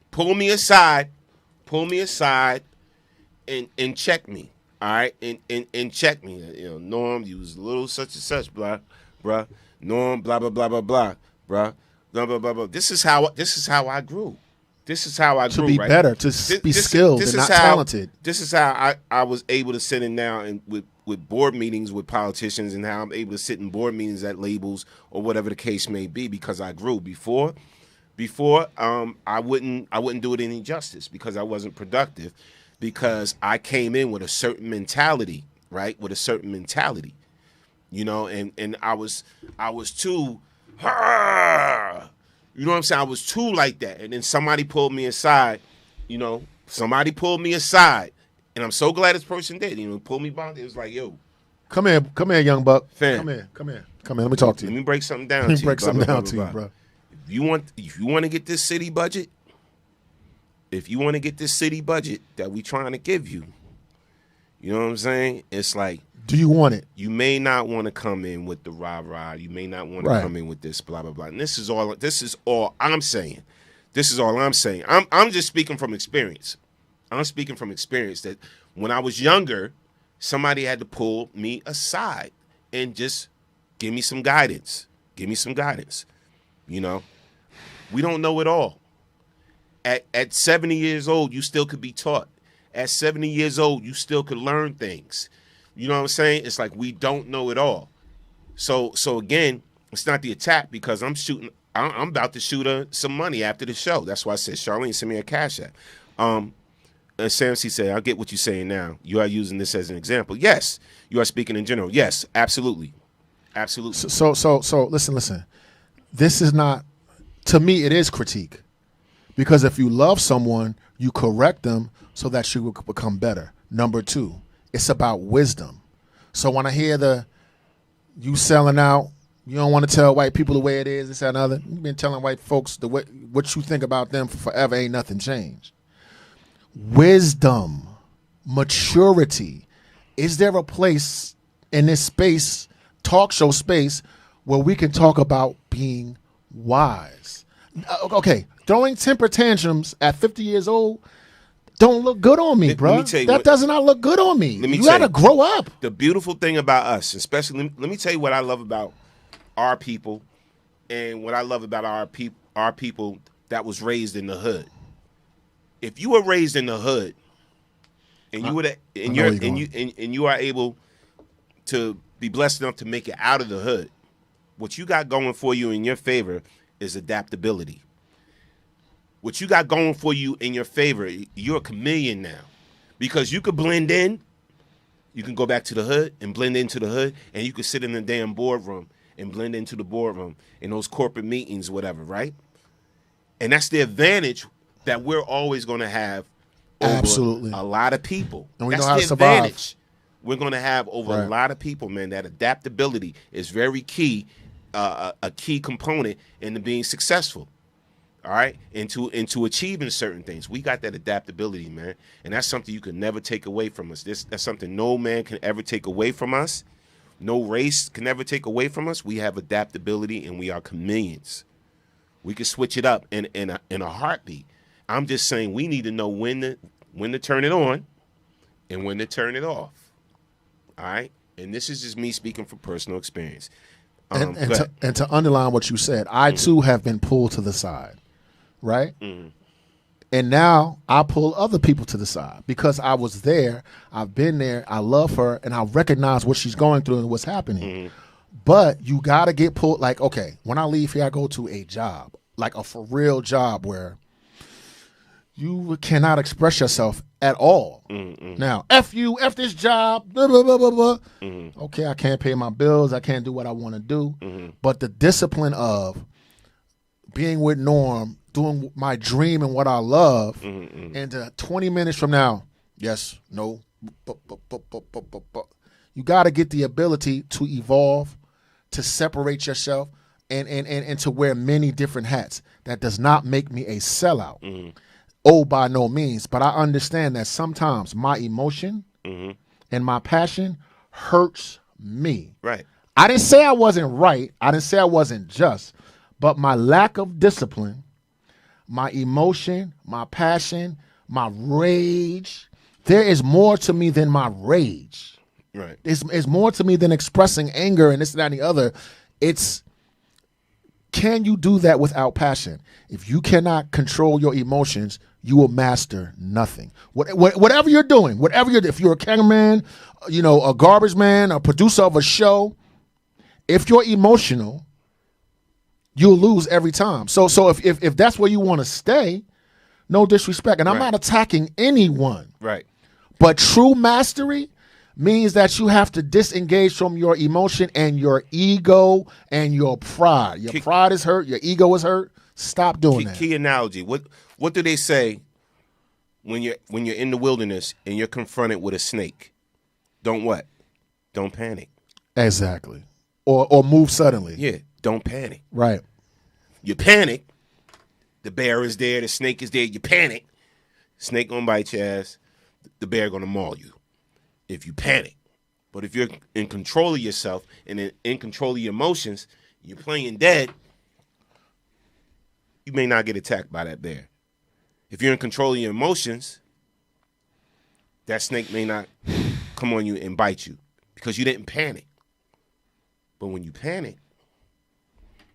pull me aside and check me. All right? And check me. You know, Norm, you was a little such and such, bruh. Norm, blah, blah, blah, blah, blah, bruh. Blah, blah, blah, blah. This is how I grew. This is how I grew. To be better, to be skilled and not talented. This is how I was able to sit in now and with board meetings with politicians, and how I'm able to sit in board meetings at labels or whatever the case may be, because I grew. Before I wouldn't do it any justice because I wasn't productive, because I came in with a certain mentality, right? With a certain mentality. you know, and I was too, you know what I'm saying? I was too like that. And then somebody pulled me aside, you know, and I'm so glad this person did, you know, pull me behind. It was like, yo. Come here, young buck. Fam. Come here. Let me talk to you. Let me break something down to you. Bro. If you want to get this city budget, that we trying to give you, you know what I'm saying? It's like, do you want it? You may not want to come in with the rah-rah. You may not want to come in with this blah, blah, blah. And this is all I'm saying. I'm just speaking from experience. That when I was younger, somebody had to pull me aside and just give me some guidance. You know, we don't know it all. At 70 years old, you still could be taught. At 70 years old, you still could learn things. You know what I'm saying? It's like we don't know it all. So again, it's not the attack because I'm about to shoot her some money after the show. That's why I said, Charlene, send me a Cash App. Sam C said, I get what you're saying now. You are using this as an example. Yes. You are speaking in general. Yes, absolutely. So listen. This is not, to me, it is critique. Because if you love someone, you correct them so that she will become better. Number 2, it's about wisdom. So when I hear you selling out, you don't want to tell white people the way it is, this, that, and other. You've been telling white folks what you think about them for forever, ain't nothing changed. Wisdom, maturity. Is there a place in this space, talk show space, where we can talk about being wise? Okay, throwing temper tantrums at 50 years old don't look good on me, bro. That does not look good on me. You got to grow up. The beautiful thing about us, especially, let me tell you what I love about our people and what I love about our people that was raised in the hood. If you were raised in the hood and you are able to be blessed enough to make it out of the hood, what you got going for you in your favor is adaptability. What you got going for you in your favor, you're a chameleon now. Because you could blend in, you can go back to the hood and blend into the hood, and you could sit in the damn boardroom and blend into the boardroom in those corporate meetings, whatever, right? And that's the advantage that we're always going to have over a lot of people. And we that's know how the to survive. Advantage we're going to have over a lot of people, man. That adaptability is very key, a key component into being successful. All right, into achieving certain things. We got that adaptability, man, and that's something you can never take away from us. That's something no man can ever take away from us. No race can ever take away from us. We have adaptability, and we are chameleons. We can switch it up in a heartbeat. I'm just saying we need to know when to turn it on and when to turn it off. All right, and this is just me speaking from personal experience. And to underline what you said, I too have been pulled to the side. Right? Mm-hmm. And now I pull other people to the side because I was there, I've been there, I love her, and I recognize what she's going through and what's happening. Mm-hmm. But you got to get pulled, like, okay, when I leave here, I go to a job, like a for real job where you cannot express yourself at all. Mm-hmm. Now, F you, F this job, blah, blah, blah, blah, blah. Mm-hmm. Okay, I can't pay my bills, I can't do what I want to do. Mm-hmm. But the discipline of being with Norm, doing my dream and what I love, and 20 minutes from now, yes, no, you got to get the ability to evolve, to separate yourself, and to wear many different hats. That does not make me a sellout. Mm-hmm. Oh, by no means, but I understand that sometimes my emotion and my passion hurts me. Right. I didn't say I wasn't right. I didn't say I wasn't just, but my lack of discipline, my emotion, my passion, my rage. There is more to me than my rage. Right. It's more to me than expressing anger and this, that, and the other. It's, can you do that without passion? If you cannot control your emotions, you will master nothing. Whatever you're doing, if you're a cameraman, a garbage man, a producer of a show, if you're emotional, you'll lose every time. So if that's where you want to stay, no disrespect. And I'm not attacking anyone. Right. But true mastery, means that you have to disengage from your emotion and your ego and your pride. Your pride is hurt. Your ego is hurt. Stop doing that. Key analogy. What do they say when you're in the wilderness and you're confronted with a snake? Don't what? Don't panic. Exactly. Or move suddenly. Yeah. Don't panic. Right. You panic. The bear is there. The snake is there. You panic. Snake gonna bite your ass. The bear gonna maul you. If you panic. But if you're in control of yourself and in control of your emotions, you're playing dead, you may not get attacked by that bear. If you're in control of your emotions, that snake may not come on you and bite you because you didn't panic. But when you panic,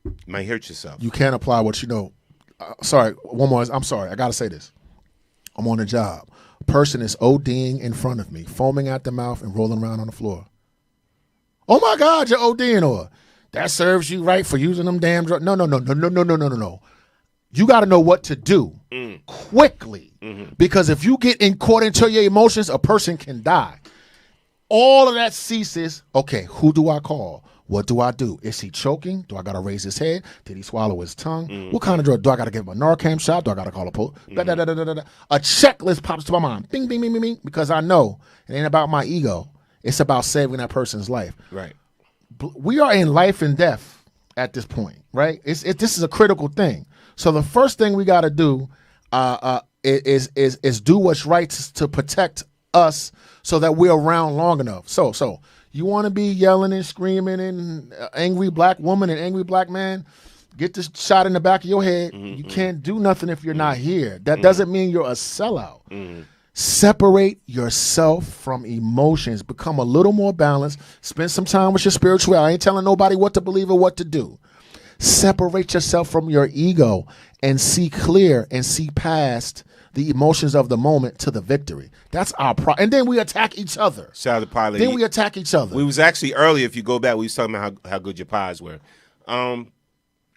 you might hurt yourself. You can't apply what you know. Sorry, one more. I'm sorry. I got to say this. I'm on a job. A person is ODing in front of me, foaming at the mouth and rolling around on the floor. Oh, my God, you're ODing, or that serves you right for using them damn drugs. No. You got to know what to do quickly, because if you get caught into your emotions, a person can die. All of that ceases. Okay, who do I call? What do I do? Is he choking? Do I got to raise his head? Did he swallow his tongue? What kind of drug? Do I got to give him a Narcan shot? Do I got to call a police? A checklist pops to my mind. Bing, bing, bing, bing, bing. Because I know it ain't about my ego. It's about saving that person's life. Right. We are in life and death at this point, right? This is a critical thing. So the first thing we got to do is do what's right to protect us so that we're around long enough. So you want to be yelling and screaming and angry black woman and angry black man, get this shot in the back of your head. You can't do nothing if you're not here. That doesn't mean you're a sellout. Separate yourself from emotions. Become a little more balanced. Spend some time with your spirituality. I ain't telling nobody what to believe or what to do. Separate yourself from your ego and see clear and see past the emotions of the moment to the victory. That's our and then we attack each other. Shout out to Pilot. Then we attack each other. We was actually earlier, if you go back, we was talking about how good your pies were. Now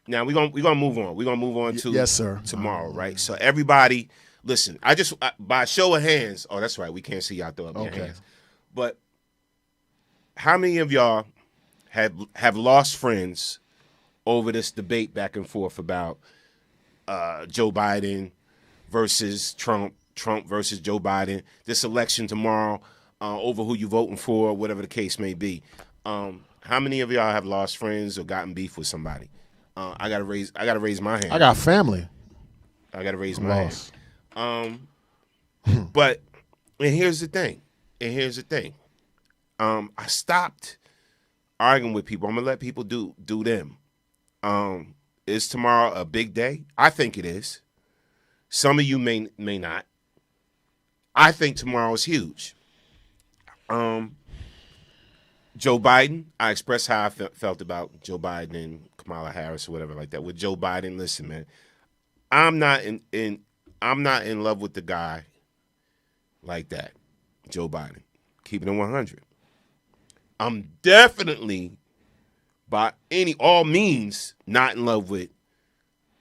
we're gonna move on. We're gonna move on to yes, sir. Tomorrow, right? So everybody, listen. By a show of hands. Oh, that's right. We can't see y'all throw up your hands. But how many of y'all have lost friends over this debate back and forth about Joe Biden versus Trump versus Joe Biden, this election tomorrow, over who you voting for, whatever the case may be? How many of y'all have lost friends or gotten beef with somebody? I gotta raise my hand. I got family. I gotta raise my hand. But here's the thing. I stopped arguing with people. I'm gonna let people do them. Is tomorrow a big day? I think it is. Some of you may not. I think tomorrow is huge. Joe Biden, I expressed how I felt about Joe Biden and Kamala Harris or whatever like that. With Joe Biden, listen, man, I'm not in love with the guy like that, Joe Biden. Keeping it 100. I'm definitely, by all means, not in love with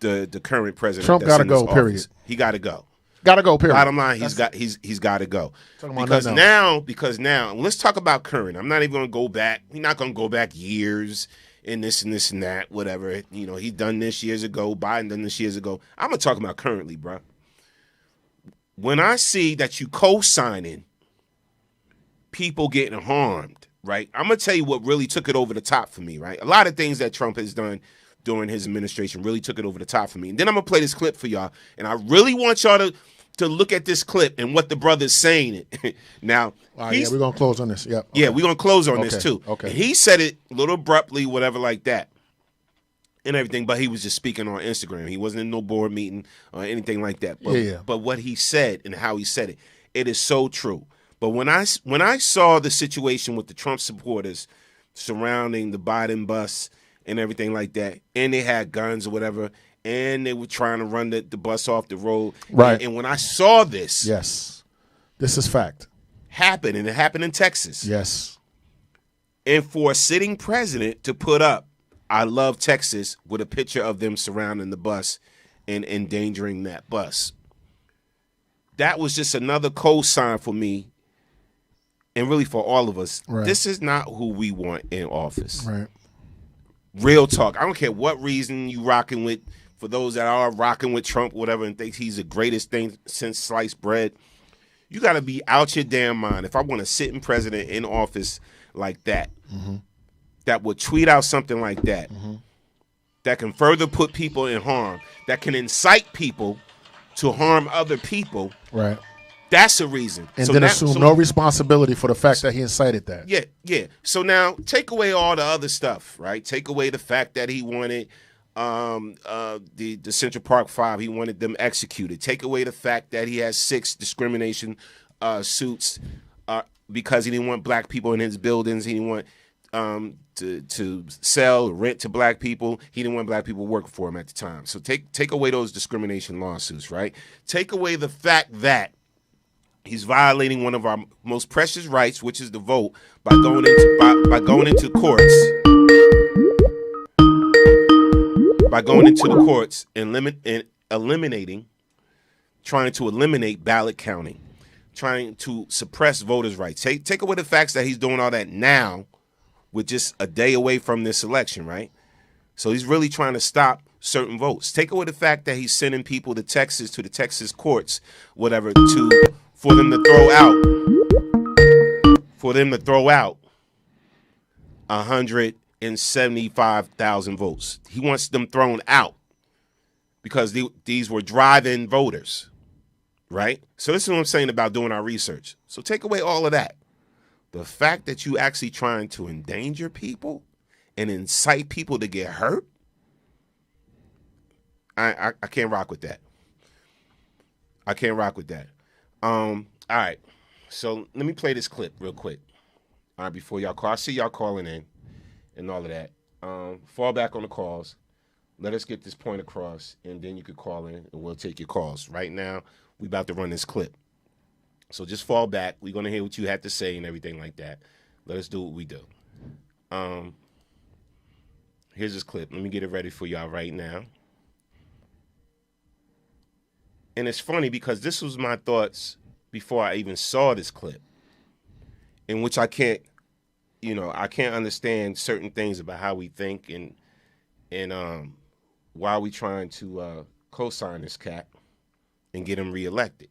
the current president. Trump got to go. Period. He got to go. Got to go. Period. Bottom line, he's got to go. Because now, let's talk about current. I'm not even going to go back. We're not going to go back years and this and that, whatever. You know, he done this years ago. Biden done this years ago. I'm going to talk about currently, bro. When I see that you co-signing people getting harmed, right? I'm going to tell you what really took it over the top for me, right? A lot of things that Trump has done during his administration really took it over the top for me. And then I'm going to play this clip for y'all. And I really want y'all to look at this clip and what the brother's saying. Now, we're going to close on this. Yep. Yeah, we're going to close on this too. Okay. And he said it a little abruptly, whatever like that, and everything, but he was just speaking on Instagram. He wasn't in no board meeting or anything like that. But, but what he said and how he said it is so true. But when I saw the situation with the Trump supporters surrounding the Biden bus and everything like that, and they had guns or whatever, and they were trying to run the bus off the road. Right. And when I saw this. Yes. This is fact. Happen, and it happened in Texas. Yes. And for a sitting president to put up, I love Texas, with a picture of them surrounding the bus and endangering that bus. That was just another cosign for me and really for all of us, Right. this is not who we want in office. Right. Real talk. I don't care what reason you rocking with. For those that are rocking with Trump, whatever, and think he's the greatest thing since sliced bread, you got to be out your damn mind. If I want a sitting president in office like that, that would tweet out something like that, that can further put people in harm, that can incite people to harm other people, Right. that's a reason. And So then now- assume so- no responsibility for the fact that he incited that. Yeah, yeah. So now take away all the other stuff, right? Take away the fact that he wanted the Central Park 5, he wanted them executed. Take away the fact that he has 6 discrimination suits because he didn't want black people in his buildings. He didn't want to sell, rent to black people. He didn't want black people working for him at the time. So take away those discrimination lawsuits, right? Take away the fact that he's violating one of our most precious rights, which is the vote, by going into courts. By going into the courts and trying to eliminate ballot counting, trying to suppress voters' rights. Take away the facts that he's doing all that now with just a day away from this election, right? So he's really trying to stop certain votes. Take away the fact that he's sending people to the Texas courts, whatever, for them to throw out 175,000 votes. He wants them thrown out because these were drive-in voters, right? So this is what I'm saying about doing our research. So take away all of that. The fact that you actually trying to endanger people and incite people to get hurt, I can't rock with that. I can't rock with that. All right. So let me play this clip real quick. All right, before y'all call. I see y'all calling in and all of that. Fall back on the calls. Let us get this point across, and then you could call in, and we'll take your calls. Right now, we about to run this clip. So just fall back. We're going to hear what you had to say and everything like that. Let us do what we do. Here's this clip. Let me get it ready for y'all right now. And it's funny because this was my thoughts before I even saw this clip, in which I can't understand certain things about how we think and why we trying to co-sign this cat and get him reelected.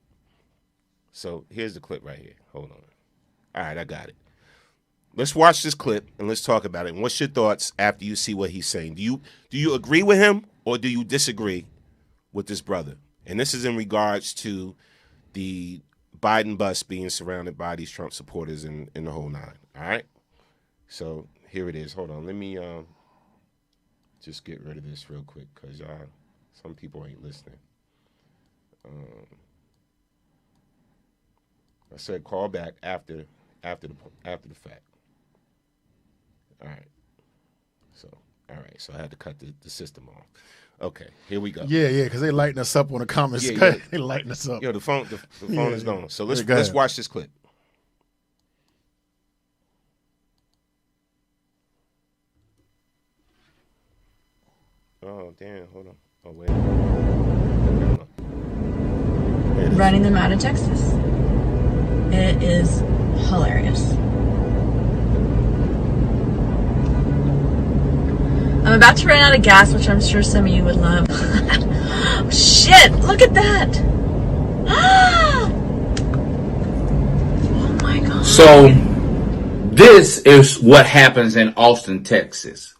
So here's the clip right here. Hold on. All right, I got it. Let's watch this clip and let's talk about it. And what's your thoughts after you see what he's saying? Do you agree with him or do you disagree with this brother? And this is in regards to the Biden bus being surrounded by these Trump supporters in the whole nine. All right? So here it is. Hold on. Let me just get rid of this real quick because some people ain't listening. I said call back after the fact. All right. So I had to cut the system off. Okay, here we go. Yeah, because they lighting us up on the comments. Yeah. They lighting us up. Yo, the phone is gone. So let's watch this clip. Oh, damn, hold on. Oh, wait. Running them out of Texas. It is hilarious. I'm about to run out of gas, which I'm sure some of you would love. Shit, look at that. Oh my God. So this is what happens in Austin, Texas.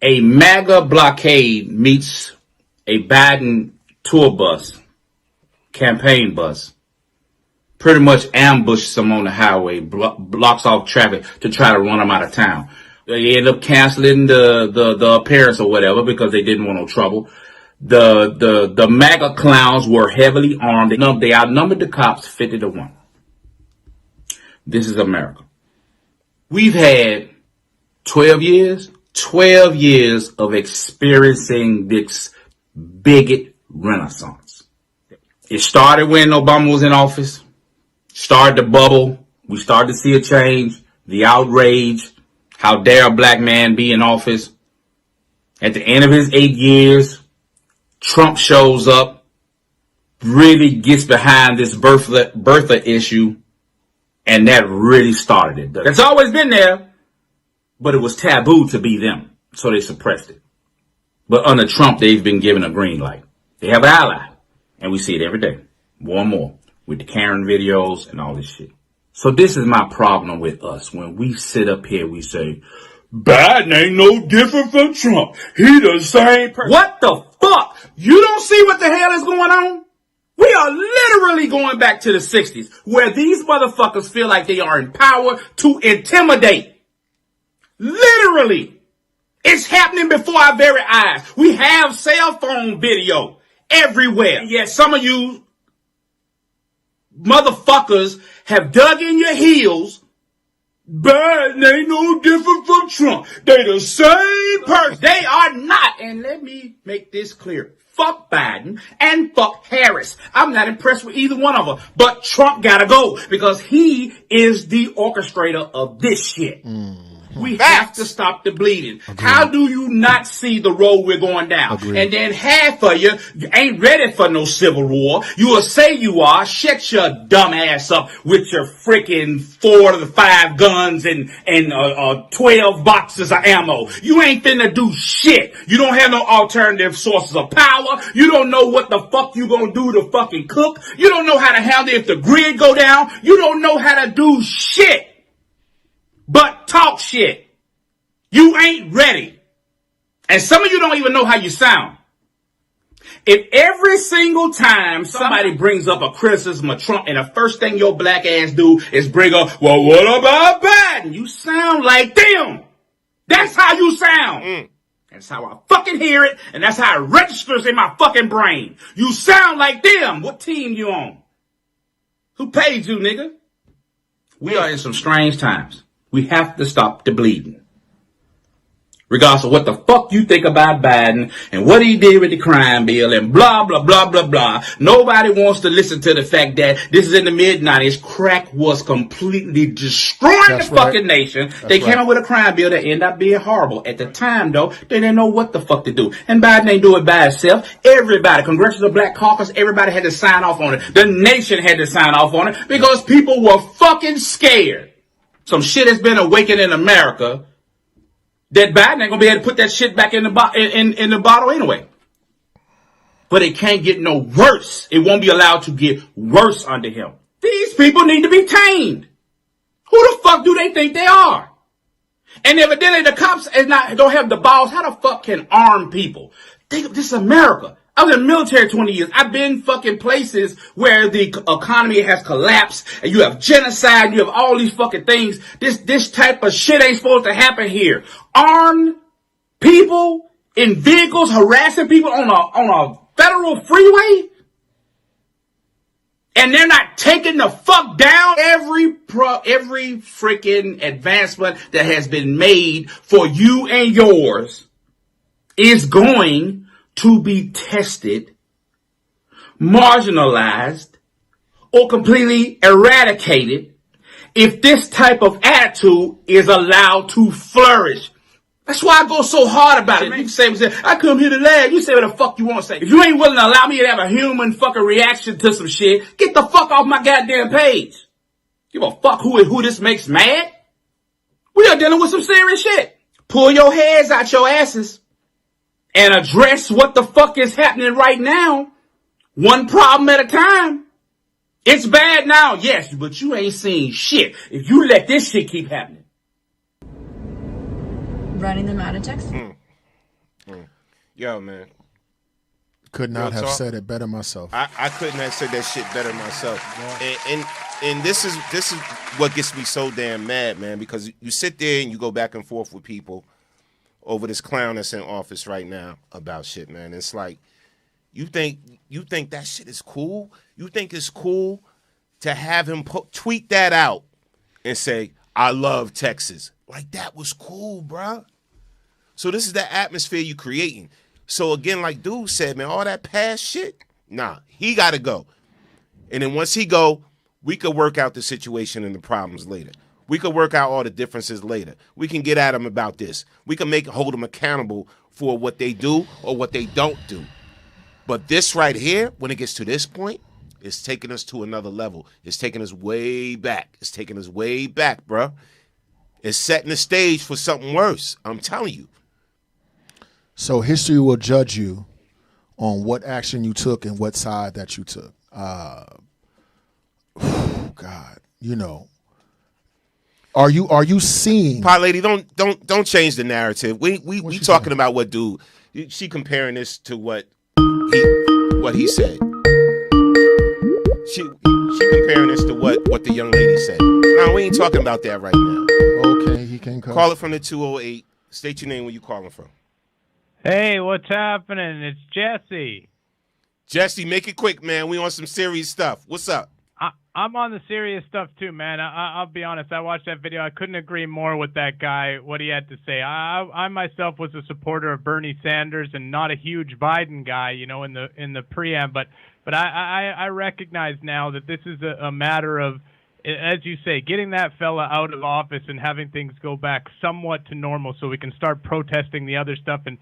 A MAGA blockade meets a Biden tour bus, campaign bus, pretty much ambushes them on the highway, blocks off traffic to try to run them out of town. They end up canceling the appearance or whatever because they didn't want no trouble. The MAGA clowns were heavily armed. They outnumbered the cops 50-1. This is America. We've had 12 years of experiencing this bigot renaissance. It started when Obama was in office, started the bubble. We started to see a change, the outrage. How dare a black man be in office? At the end of his 8 years, Trump shows up, really gets behind this birther issue, And that really started it. That's always been there, but it was taboo to be them, so they suppressed it. But under Trump, they've been given a green light. They have an ally, and we see it every day, more and more, with the Karen videos and all this shit. So this is my problem with us. When we sit up here, we say, Biden ain't no different from Trump. He the same person. What the fuck? You don't see what the hell is going on? We are literally going back to the 60s, where these motherfuckers feel like they are in power to intimidate. Literally. It's happening before our very eyes. We have cell phone video everywhere. And yet some of you motherfuckers have dug in your heels. Biden ain't no different from Trump. They the same person. They are not. And let me make this clear. Fuck Biden and fuck Harris. I'm not impressed with either one of them. But Trump gotta go because he is the orchestrator of this shit. We have to stop the bleeding. Agreed. How do you not see the road we're going down? Agreed. And then half of you ain't ready for no civil war. You will say you are. Shut your dumb ass up with your freaking 4 to 5 guns and 12 boxes of ammo. You ain't finna do shit. You don't have no alternative sources of power. You don't know what the fuck you gonna do to fucking cook. You don't know how to handle if the grid go down. You don't know how to do shit. But talk shit. You ain't ready. And some of you don't even know how you sound. If every single time somebody brings up a criticism of Trump and the first thing your black ass do is bring up, well, what about Biden? You sound like them. That's how you sound. That's how I fucking hear it. And that's how it registers in my fucking brain. You sound like them. What team you on? Who paid you, nigga? We are in some strange times. We have to stop the bleeding. Regardless of what the fuck you think about Biden and what he did with the crime bill and blah, blah, blah, blah, blah. Nobody wants to listen to the fact that this is in the mid-90s. Crack was completely destroying the fucking nation. They came up with a crime bill that ended up being horrible. At the time, though, they didn't know what the fuck to do. And Biden ain't do it by itself. Everybody, Congressional Black Caucus, everybody had to sign off on it. The nation had to sign off on it because people were fucking scared. Some shit has been awakened in America that Biden ain't gonna be able to put that shit back in the bottle anyway. But it can't get no worse. It won't be allowed to get worse under him. These people need to be tamed. Who the fuck do they think they are? And evidently the cops don't have the balls. How the fuck can arm people? This is America. I was in the military 20 years. I've been fucking places where the economy has collapsed and you have genocide, you have all these fucking things. This type of shit ain't supposed to happen here. Armed people in vehicles harassing people on a federal freeway? And they're not taking the fuck down. Every freaking advancement that has been made for you and yours is going to be tested, marginalized, or completely eradicated if this type of attitude is allowed to flourish. That's why I go so hard about it. You can say, I come here to laugh. You say what the fuck you want to say. If you ain't willing to allow me to have a human fucking reaction to some shit, get the fuck off my goddamn page. Give a fuck who this makes mad. We are dealing with some serious shit. Pull your heads out your asses and address what the fuck is happening right now. One problem at a time. It's bad now, yes, but you ain't seen shit if you let this shit keep happening. Running them out of Texas. Yo, man. Could not have said it better myself. I couldn't have said that shit better myself. And this is what gets me so damn mad, man, because you sit there and you go back and forth with people over this clown that's in office right now about shit, man. It's like, you think that shit is cool? You think it's cool to have him tweet that out and say, I love Texas. Like, that was cool, bruh. So this is the atmosphere you creating. So again, like Dude said, man, all that past shit, nah, he got to go. And then once he go, we could work out the situation and the problems later. We could work out all the differences later. We can get at them about this. We can hold them accountable for what they do or what they don't do. But this right here, when it gets to this point, It's taking us to another level. It's taking us way back. It's taking us way back, bro. It's setting the stage for something worse. I'm telling you. So history will judge you on what action you took and what side that you took. God, you know. Are you seeing? Pot lady, don't change the narrative. We talking about what dude. She comparing this to what he said. She comparing this to what the young lady said. No, we ain't talking about that right now. Okay, he can call it from the 208. State your name where you calling from. Hey, what's happening? It's Jesse. Jesse, make it quick, man. We on some serious stuff. What's up? I'm on the serious stuff too, man. I'll be honest. I watched that video. I couldn't agree more with that guy, what he had to say. I myself was a supporter of Bernie Sanders and not a huge Biden guy, you know, in the preamble. But I recognize now that this is a matter of, as you say, getting that fella out of office and having things go back somewhat to normal so we can start protesting the other stuff and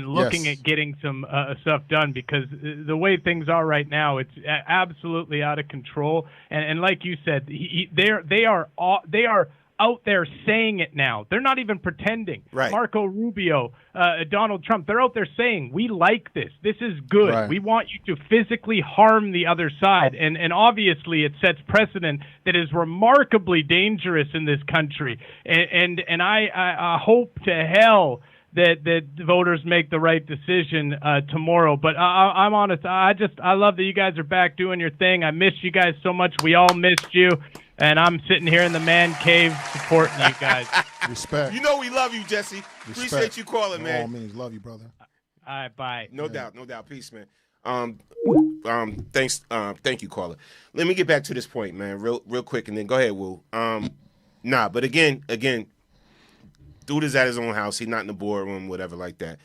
looking at getting some stuff done, because the way things are right now, it's absolutely out of control. And like you said, they are out there saying it now. They're not even pretending. Right. Marco Rubio, Donald Trump, they're out there saying, we like this. This is good. Right. We want you to physically harm the other side. And obviously it sets precedent that is remarkably dangerous in this country. And I hope to hell that the voters make the right decision tomorrow. But I'm honest. I love that you guys are back doing your thing. I miss you guys so much. We all missed you. And I'm sitting here in the man cave supporting you guys. Respect. You know we love you, Jesse. Respect. Appreciate you calling, man. By all means, love you, brother. All right, bye. No doubt. Peace, man. Thanks. Thank you, caller. Let me get back to this point, man, real quick, and then go ahead, Will. But again, dude is at his own house. He's not in the boardroom, whatever like that.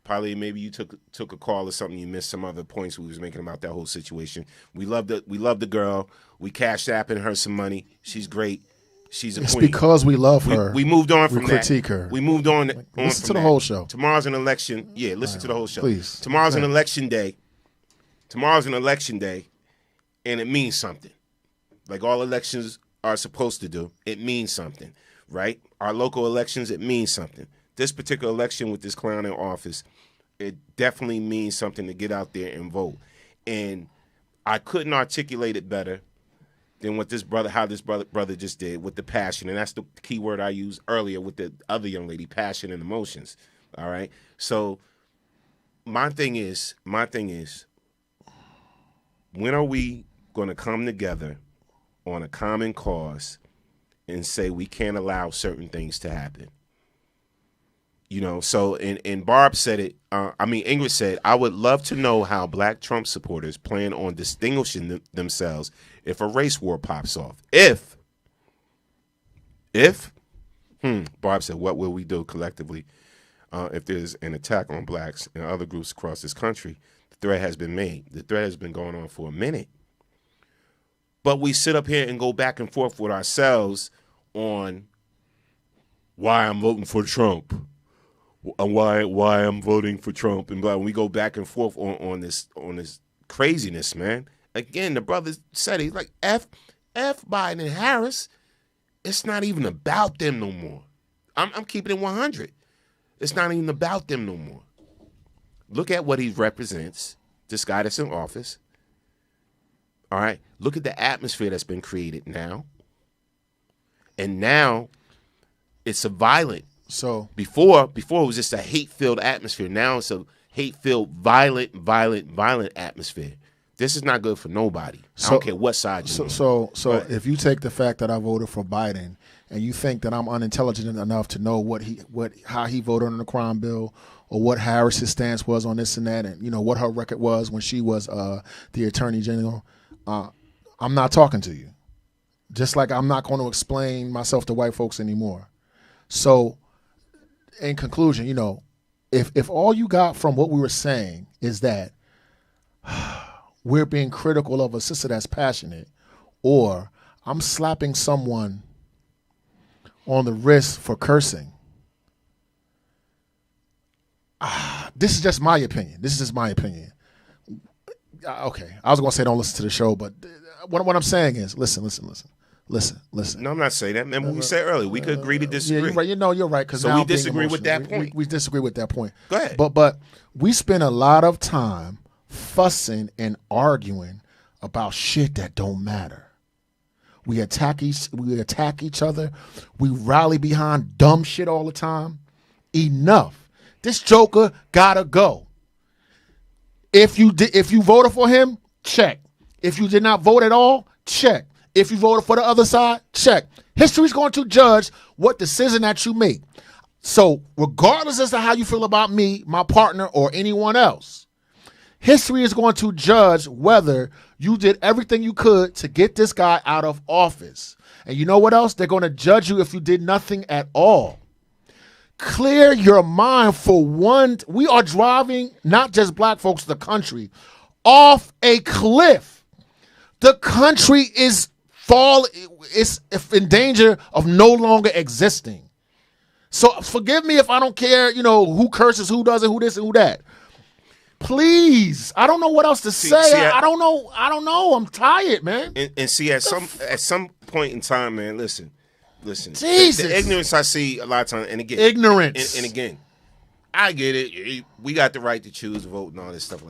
Probably maybe you took a call or something. You missed some other points we was making about that whole situation. We love the girl. We cashed apping her some money. She's great. She's a It's queen. because we love her. We moved on from we critique her. We moved on. Listen to the that. whole show. Tomorrow's an election. Yeah, listen to the whole show. Please. Tomorrow's an election day. Tomorrow's an election day, and it means something. Like all elections are supposed to do. It means something, right? Our local elections, it means something. This particular election with this clown in office, it definitely means something to get out there and vote. And I couldn't articulate it better than what how this brother just did with the passion. And that's the key word I used earlier with the other young lady, passion and emotions. All right. So my thing is, when are we going to come together on a common cause and say we can't allow certain things to happen? You know, so, and Barb said it, Ingrid said, I would love to know how black Trump supporters plan on distinguishing themselves if a race war pops off. Barb said, what will we do collectively if there's an attack on blacks and other groups across this country? The threat has been made. The threat has been going on for a minute. But we sit up here and go back and forth with ourselves on why I'm voting for Trump. Why I'm voting for Trump, and we go back and forth on this craziness, man. Again, the brother said he's like F Biden and Harris. It's not even about them no more. I'm keeping it 100. It's not even about them no more. Look at what he represents. This guy that's in office. All right. Look at the atmosphere that's been created now. And now it's a violent. So before it was just a hate-filled atmosphere. Now it's a hate-filled, violent atmosphere. This is not good for nobody. I don't care what side you're on. So if you take the fact that I voted for Biden and you think that I'm unintelligent enough to know how he voted on the crime bill or what Harris's stance was on this and that, and you know what her record was when she was the attorney general, I'm not talking to you. Just like I'm not going to explain myself to white folks anymore. So in conclusion, you know, if all you got from what we were saying is that we're being critical of a sister that's passionate, or I'm slapping someone on the wrist for cursing, this is just my opinion. okay, I was going to say don't listen to the show, but what I'm saying is listen. No, I'm not saying that. Remember what we said earlier. We could agree to disagree. Yeah, you're right. You're right. So we disagree with that point. We disagree with that point. Go ahead. But we spend a lot of time fussing and arguing about shit that don't matter. We attack each other. We rally behind dumb shit all the time. Enough. This joker gotta go. If you voted for him, check. If you did not vote at all, check. If you voted for the other side, check. History's going to judge what decision that you make. So regardless as to how you feel about me, my partner, or anyone else, history is going to judge whether you did everything you could to get this guy out of office. And you know what else? They're going to judge you if you did nothing at all. Clear your mind for one. We are driving, not just black folks, the country, off a cliff. The country is in danger of no longer existing. So forgive me if I don't care, who curses, who doesn't, who this and who that. Please, I don't know what else to say. I don't know. I'm tired, man. And see, at some point in time, man, listen. Jesus. The ignorance I see a lot of times, and again, ignorance. And again, I get it. We got the right to choose, vote, and all this stuff.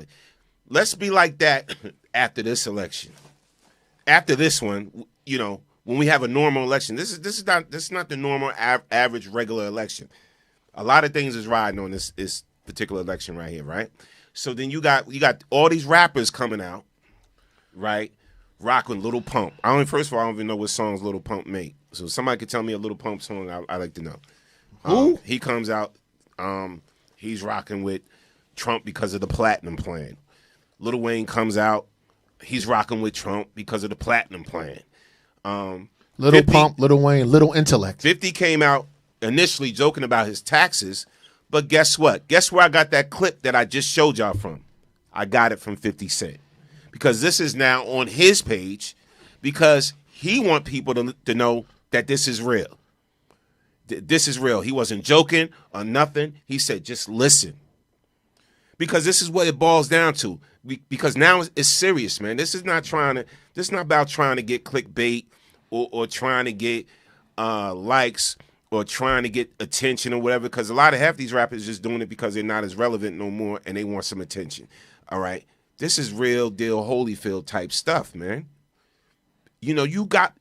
Let's be like that after this election. After this one, when we have a normal election, this is not the normal average regular election. A lot of things is riding on this particular election right here, right? So then you got all these rappers coming out, right? Rocking Lil Pump. First of all, I don't even know what songs Lil Pump made. So if somebody could tell me a Lil Pump song, I'd like to know. Who? He comes out, he's rocking with Trump because of the platinum plan. Lil Wayne comes out, he's rocking with Trump because of the platinum plan. Lil Pump, Lil Wayne, Little Intellect. 50 came out initially joking about his taxes, but guess what? Guess where I got that clip that I just showed y'all from? I got it from 50 Cent. Because this is now on his page because he want people to know that this is real. This is real. He wasn't joking or nothing. He said, just listen. Because this is what it boils down to. Because now it's serious, man. This is not about trying to get clickbait or trying to get likes or trying to get attention or whatever. Because half these rappers just doing it because they're not as relevant no more and they want some attention. All right. This is real deal Holyfield type stuff, man. You got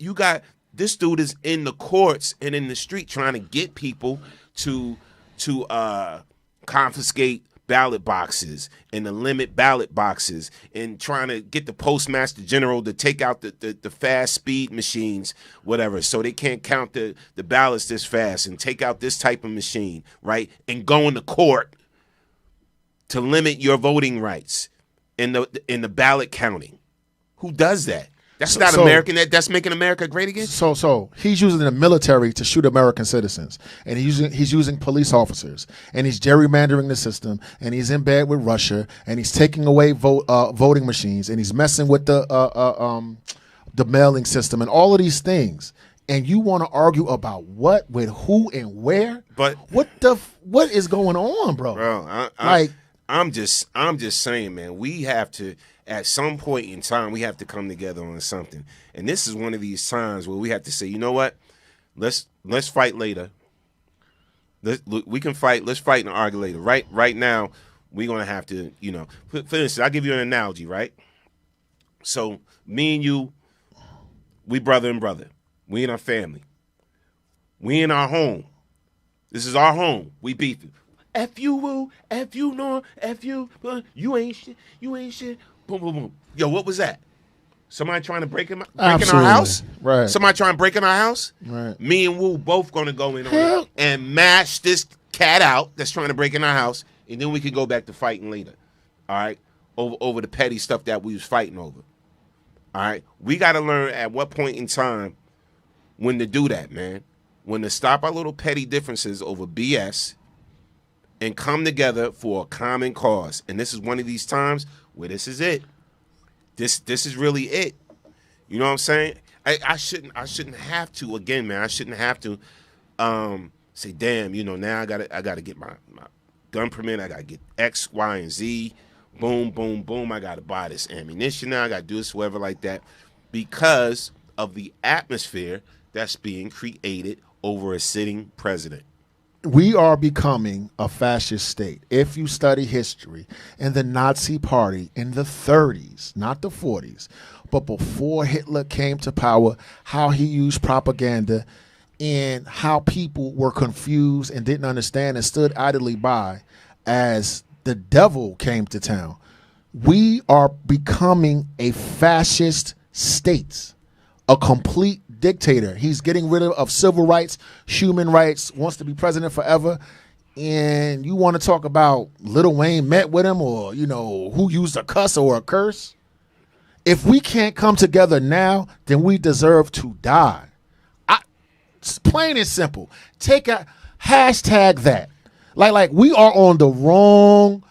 this dude is in the courts and in the street trying to get people to confiscate ballot boxes and to limit ballot boxes and trying to get the postmaster general to take out the fast speed machines, whatever, so they can't count the ballots this fast and take out this type of machine, right? And go into court to limit your voting rights in the ballot counting. Who does that? That's not American. That's making America great again. So he's using the military to shoot American citizens, and he's using police officers, and he's gerrymandering the system, and he's in bed with Russia, and he's taking away voting machines, and he's messing with the mailing system, and all of these things. And you want to argue about what, with who, and where? But what is going on, bro? Bro, I'm just saying, man. We have to. At some point in time, we have to come together on something. And this is one of these times where we have to say, you know what? Let's fight later. We can fight. Let's fight and argue later. Right now, we're going to have to, for instance, I'll give you an analogy, right? So me and you, we brother and brother. We in our family. We in our home. This is our home. We beefing. F you, woo. F you, no. F you. You ain't shit. You ain't shit. Boom, boom, boom. Yo, what was that? Somebody trying to break in our house? Right. Somebody trying to break in our house? Right. Me and Woo both going to go in on it and mash this cat out that's trying to break in our house, and then we can go back to fighting later. All right? Over the petty stuff that we was fighting over. All right? We got to learn at what point in time when to do that, man. When to stop our little petty differences over BS and come together for a common cause. And this is one of these times where this is it. This is really it. You know what I'm saying? I shouldn't have to, again, man, I shouldn't have to say, damn, now I gotta get my gun permit, I gotta get X, Y, and Z, Boom, boom, boom. I got to buy this ammunition now. I got to do this, whatever like that, because of the atmosphere that's being created over a sitting president. We are becoming a fascist state. If you study history, and the Nazi Party in the 30s, not the 40s, but before Hitler came to power, how he used propaganda and how people were confused and didn't understand and stood idly by as the devil came to town. We are becoming a fascist state, a complete dictator. He's getting rid of civil rights, human rights, wants to be president forever. And you want to talk about Lil Wayne met with him, or, you know, who used a cuss or a curse? If we can't come together now, then we deserve to die. It's plain and simple. Take a hashtag that. Like we are on the wrong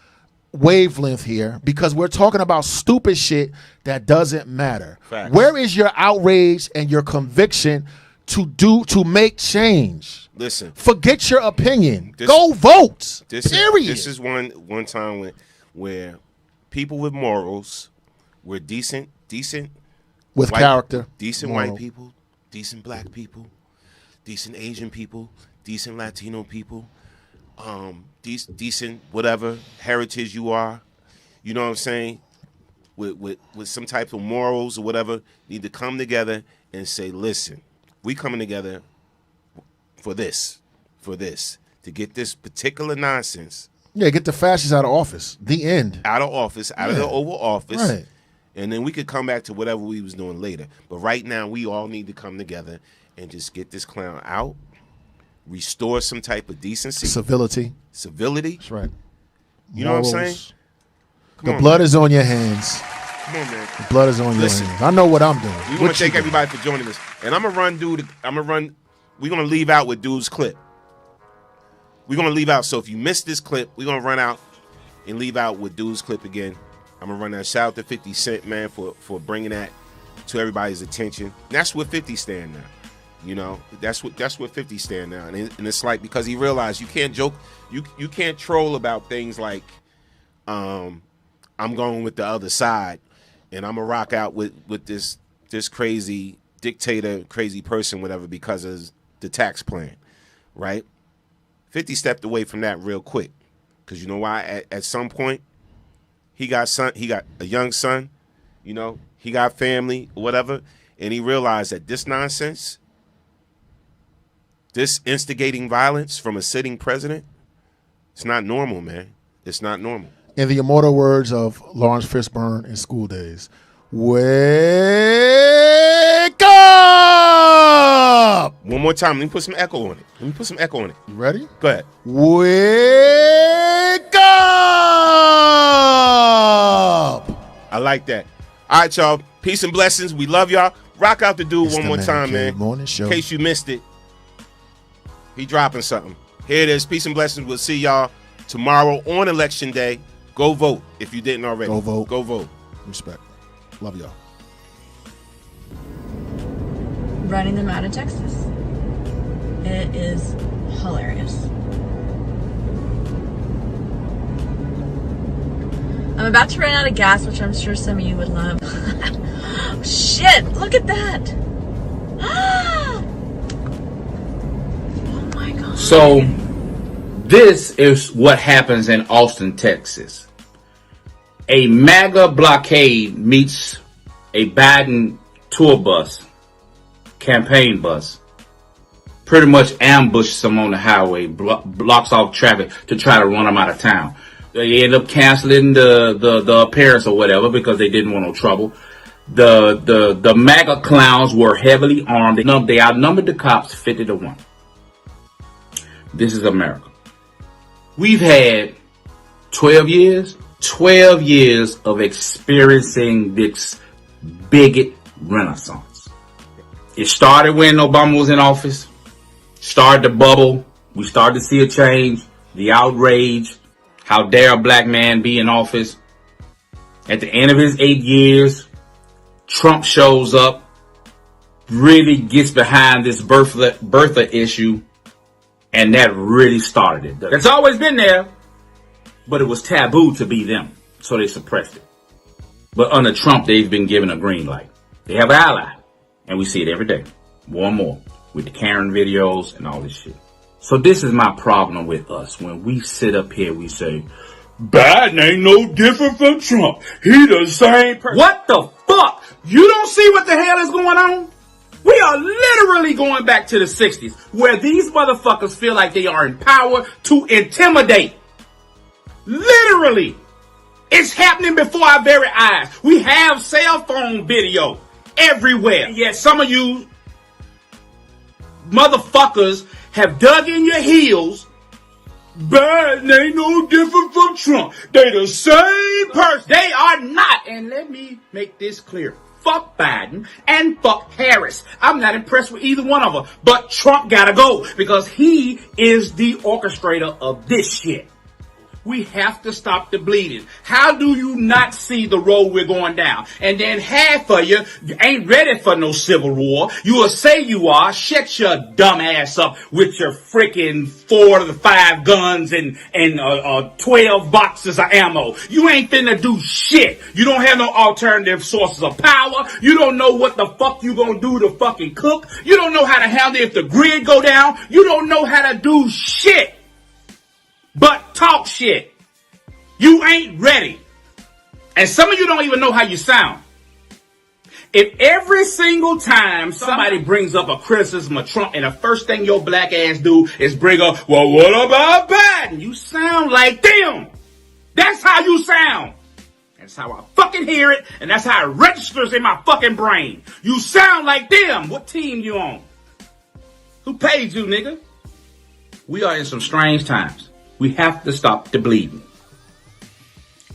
wavelength here because we're talking about stupid shit that doesn't matter. Facts. Where is your outrage and your conviction to make change? Listen. Forget your opinion. Go vote. Period. This is one time where people with morals were decent with character, decent moral. white people, decent black people, decent Asian people, decent Latino people, decent whatever heritage you are, you know what I'm saying, with some type of morals or whatever, need to come together and say, listen, we coming together for this, to get this particular nonsense. Yeah, get the fascists out of office. The end. Out of office, out of the Oval Office. Right. And then we could come back to whatever we was doing later. But right now, we all need to come together and just get this clown out, restore some type of decency. Civility. That's right. You know what I'm saying? The blood is on your hands. Come on, man. The blood is on your hands. I know what I'm doing. We want to thank everybody for joining us. And I'm going to run, we're going to leave out with Dude's clip. We're going to leave out. So if you missed this clip, we're going to run out and leave out with Dude's clip again. I'm going to run that. Shout out to 50 Cent, man, for bringing that to everybody's attention. That's what 50 stand now. You know, that's what 50 stand now. And it's like, because he realized you can't joke, you can't troll about things like, I'm going with the other side and I'm going to rock out with this crazy dictator, crazy person, whatever, because of the tax plan, right? 50 stepped away from that real quick. Because you know why? At some point, he got a young son, you know, he got family, whatever, and he realized that this nonsense, this instigating violence from a sitting president, it's not normal, man. It's not normal. In the immortal words of Lawrence Fishburne in School Days, wake up! One more time. Let me put some echo on it. You ready? Go ahead. Wake up! I like that. All right, y'all. Peace and blessings. We love y'all. Rock out the dude one more time, man. Morning show. In case you missed it, he dropping something. Here it is. Peace and blessings. We'll see y'all tomorrow on Election Day. Go vote if you didn't already. Go vote. Go vote. Respect. Love y'all. Running them out of Texas. It is hilarious. I'm about to run out of gas, which I'm sure some of you would love. Shit, look at that. Oh my God. So, this is what happens in Austin, Texas. A MAGA blockade meets a Biden tour bus, campaign bus. Pretty much ambushes them on the highway, blocks off traffic to try to run them out of town. They end up canceling the appearance or whatever because they didn't want no trouble. The MAGA clowns were heavily armed. They outnumbered the cops 50-1. This is America. We've had 12 years of experiencing this bigot renaissance. It started when Obama was in office, started the bubble. We started to see a change, the outrage. How dare a black man be in office? At the end of his 8 years, Trump shows up, really gets behind this birther issue, and that really started it. It's always been there, but it was taboo to be them. So they suppressed it. But under Trump, they've been given a green light. They have an ally. And we see it every day. More and more. With the Karen videos and all this shit. So this is my problem with us. When we sit up here, we say, Biden ain't no different from Trump. He the same person. What the fuck? You don't see what the hell is going on? We are literally going back to the 60s, where these motherfuckers feel like they are in power to intimidate. Literally. It's happening before our very eyes. We have cell phone video everywhere. Yet some of you motherfuckers have dug in your heels. Biden ain't no different from Trump. They the same person. They are not. And let me make this clear. Fuck Biden and fuck Harris. I'm not impressed with either one of them. But Trump gotta go because he is the orchestrator of this shit. We have to stop the bleeding. How do you not see the road we're going down? And then half of you ain't ready for no civil war. You will say you are. Shut your dumb ass up with your freaking 4 to 5 guns and 12 boxes of ammo. You ain't finna do shit. You don't have no alternative sources of power. You don't know what the fuck you gonna do to fucking cook. You don't know how to handle it if the grid go down. You don't know how to do shit. But talk shit. You ain't ready. And some of you don't even know how you sound. If every single time somebody brings up a criticism of Trump and the first thing your black ass do is bring up, well, what about Biden? You sound like them. That's how you sound. That's how I fucking hear it. And that's how it registers in my fucking brain. You sound like them. What team you on? Who paid you, nigga? We are in some strange times. We have to stop the bleeding.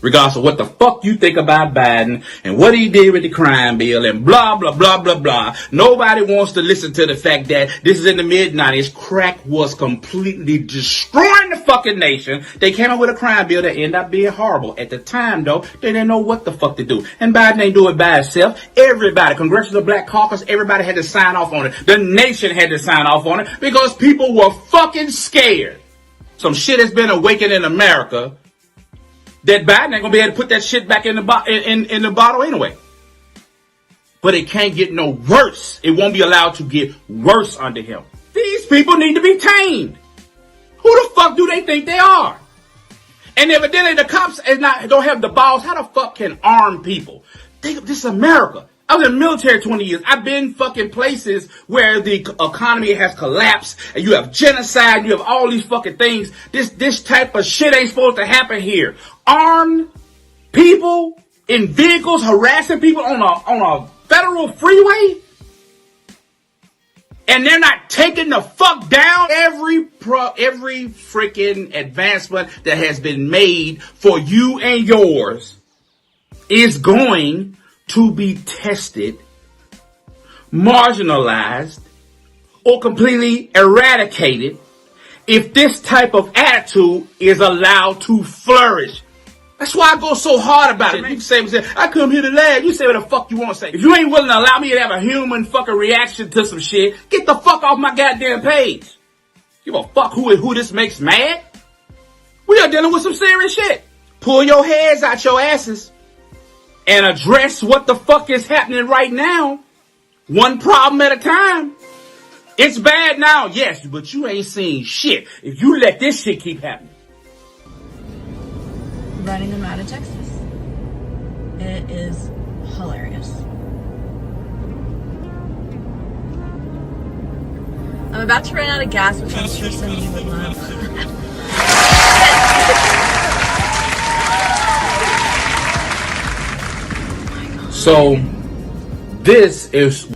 Regardless of what the fuck you think about Biden and what he did with the crime bill and blah, blah, blah, blah, blah. Nobody wants to listen to the fact that this is in the mid-90s. Crack was completely destroying the fucking nation. They came up with a crime bill that ended up being horrible. At the time, though, they didn't know what the fuck to do. And Biden ain't do it by itself. Everybody, Congressional Black Caucus, everybody had to sign off on it. The nation had to sign off on it because people were fucking scared. Some shit has been awakened in America that Biden ain't gonna be able to put that shit back in the bottle anyway. But it can't get no worse. It won't be allowed to get worse under him. These people need to be tamed. Who the fuck do they think they are? And evidently the cops don't have the balls. How the fuck can arm people? This is America. I was in the military 20 years. I've been fucking places where the economy has collapsed and you have genocide and you have all these fucking things. This type of shit ain't supposed to happen here. Armed people in vehicles harassing people on a federal freeway? And they're not taking the fuck down. Every freaking advancement that has been made for you and yours is going to be tested, marginalized, or completely eradicated if this type of attitude is allowed to flourish. That's why I go so hard about it. You say, I come here to laugh. You say what the fuck you want to say. If you ain't willing to allow me to have a human fucking reaction to some shit, get the fuck off my goddamn page. Give a fuck who this makes mad. We are dealing with some serious shit. Pull your heads out your asses and address what the fuck is happening right now. One problem at a time. It's bad now, yes, but you ain't seen shit if you let this shit keep happening. Running them out of Texas. It is hilarious. I'm about to run out of gas, which I'm sure some of you would love. So, this is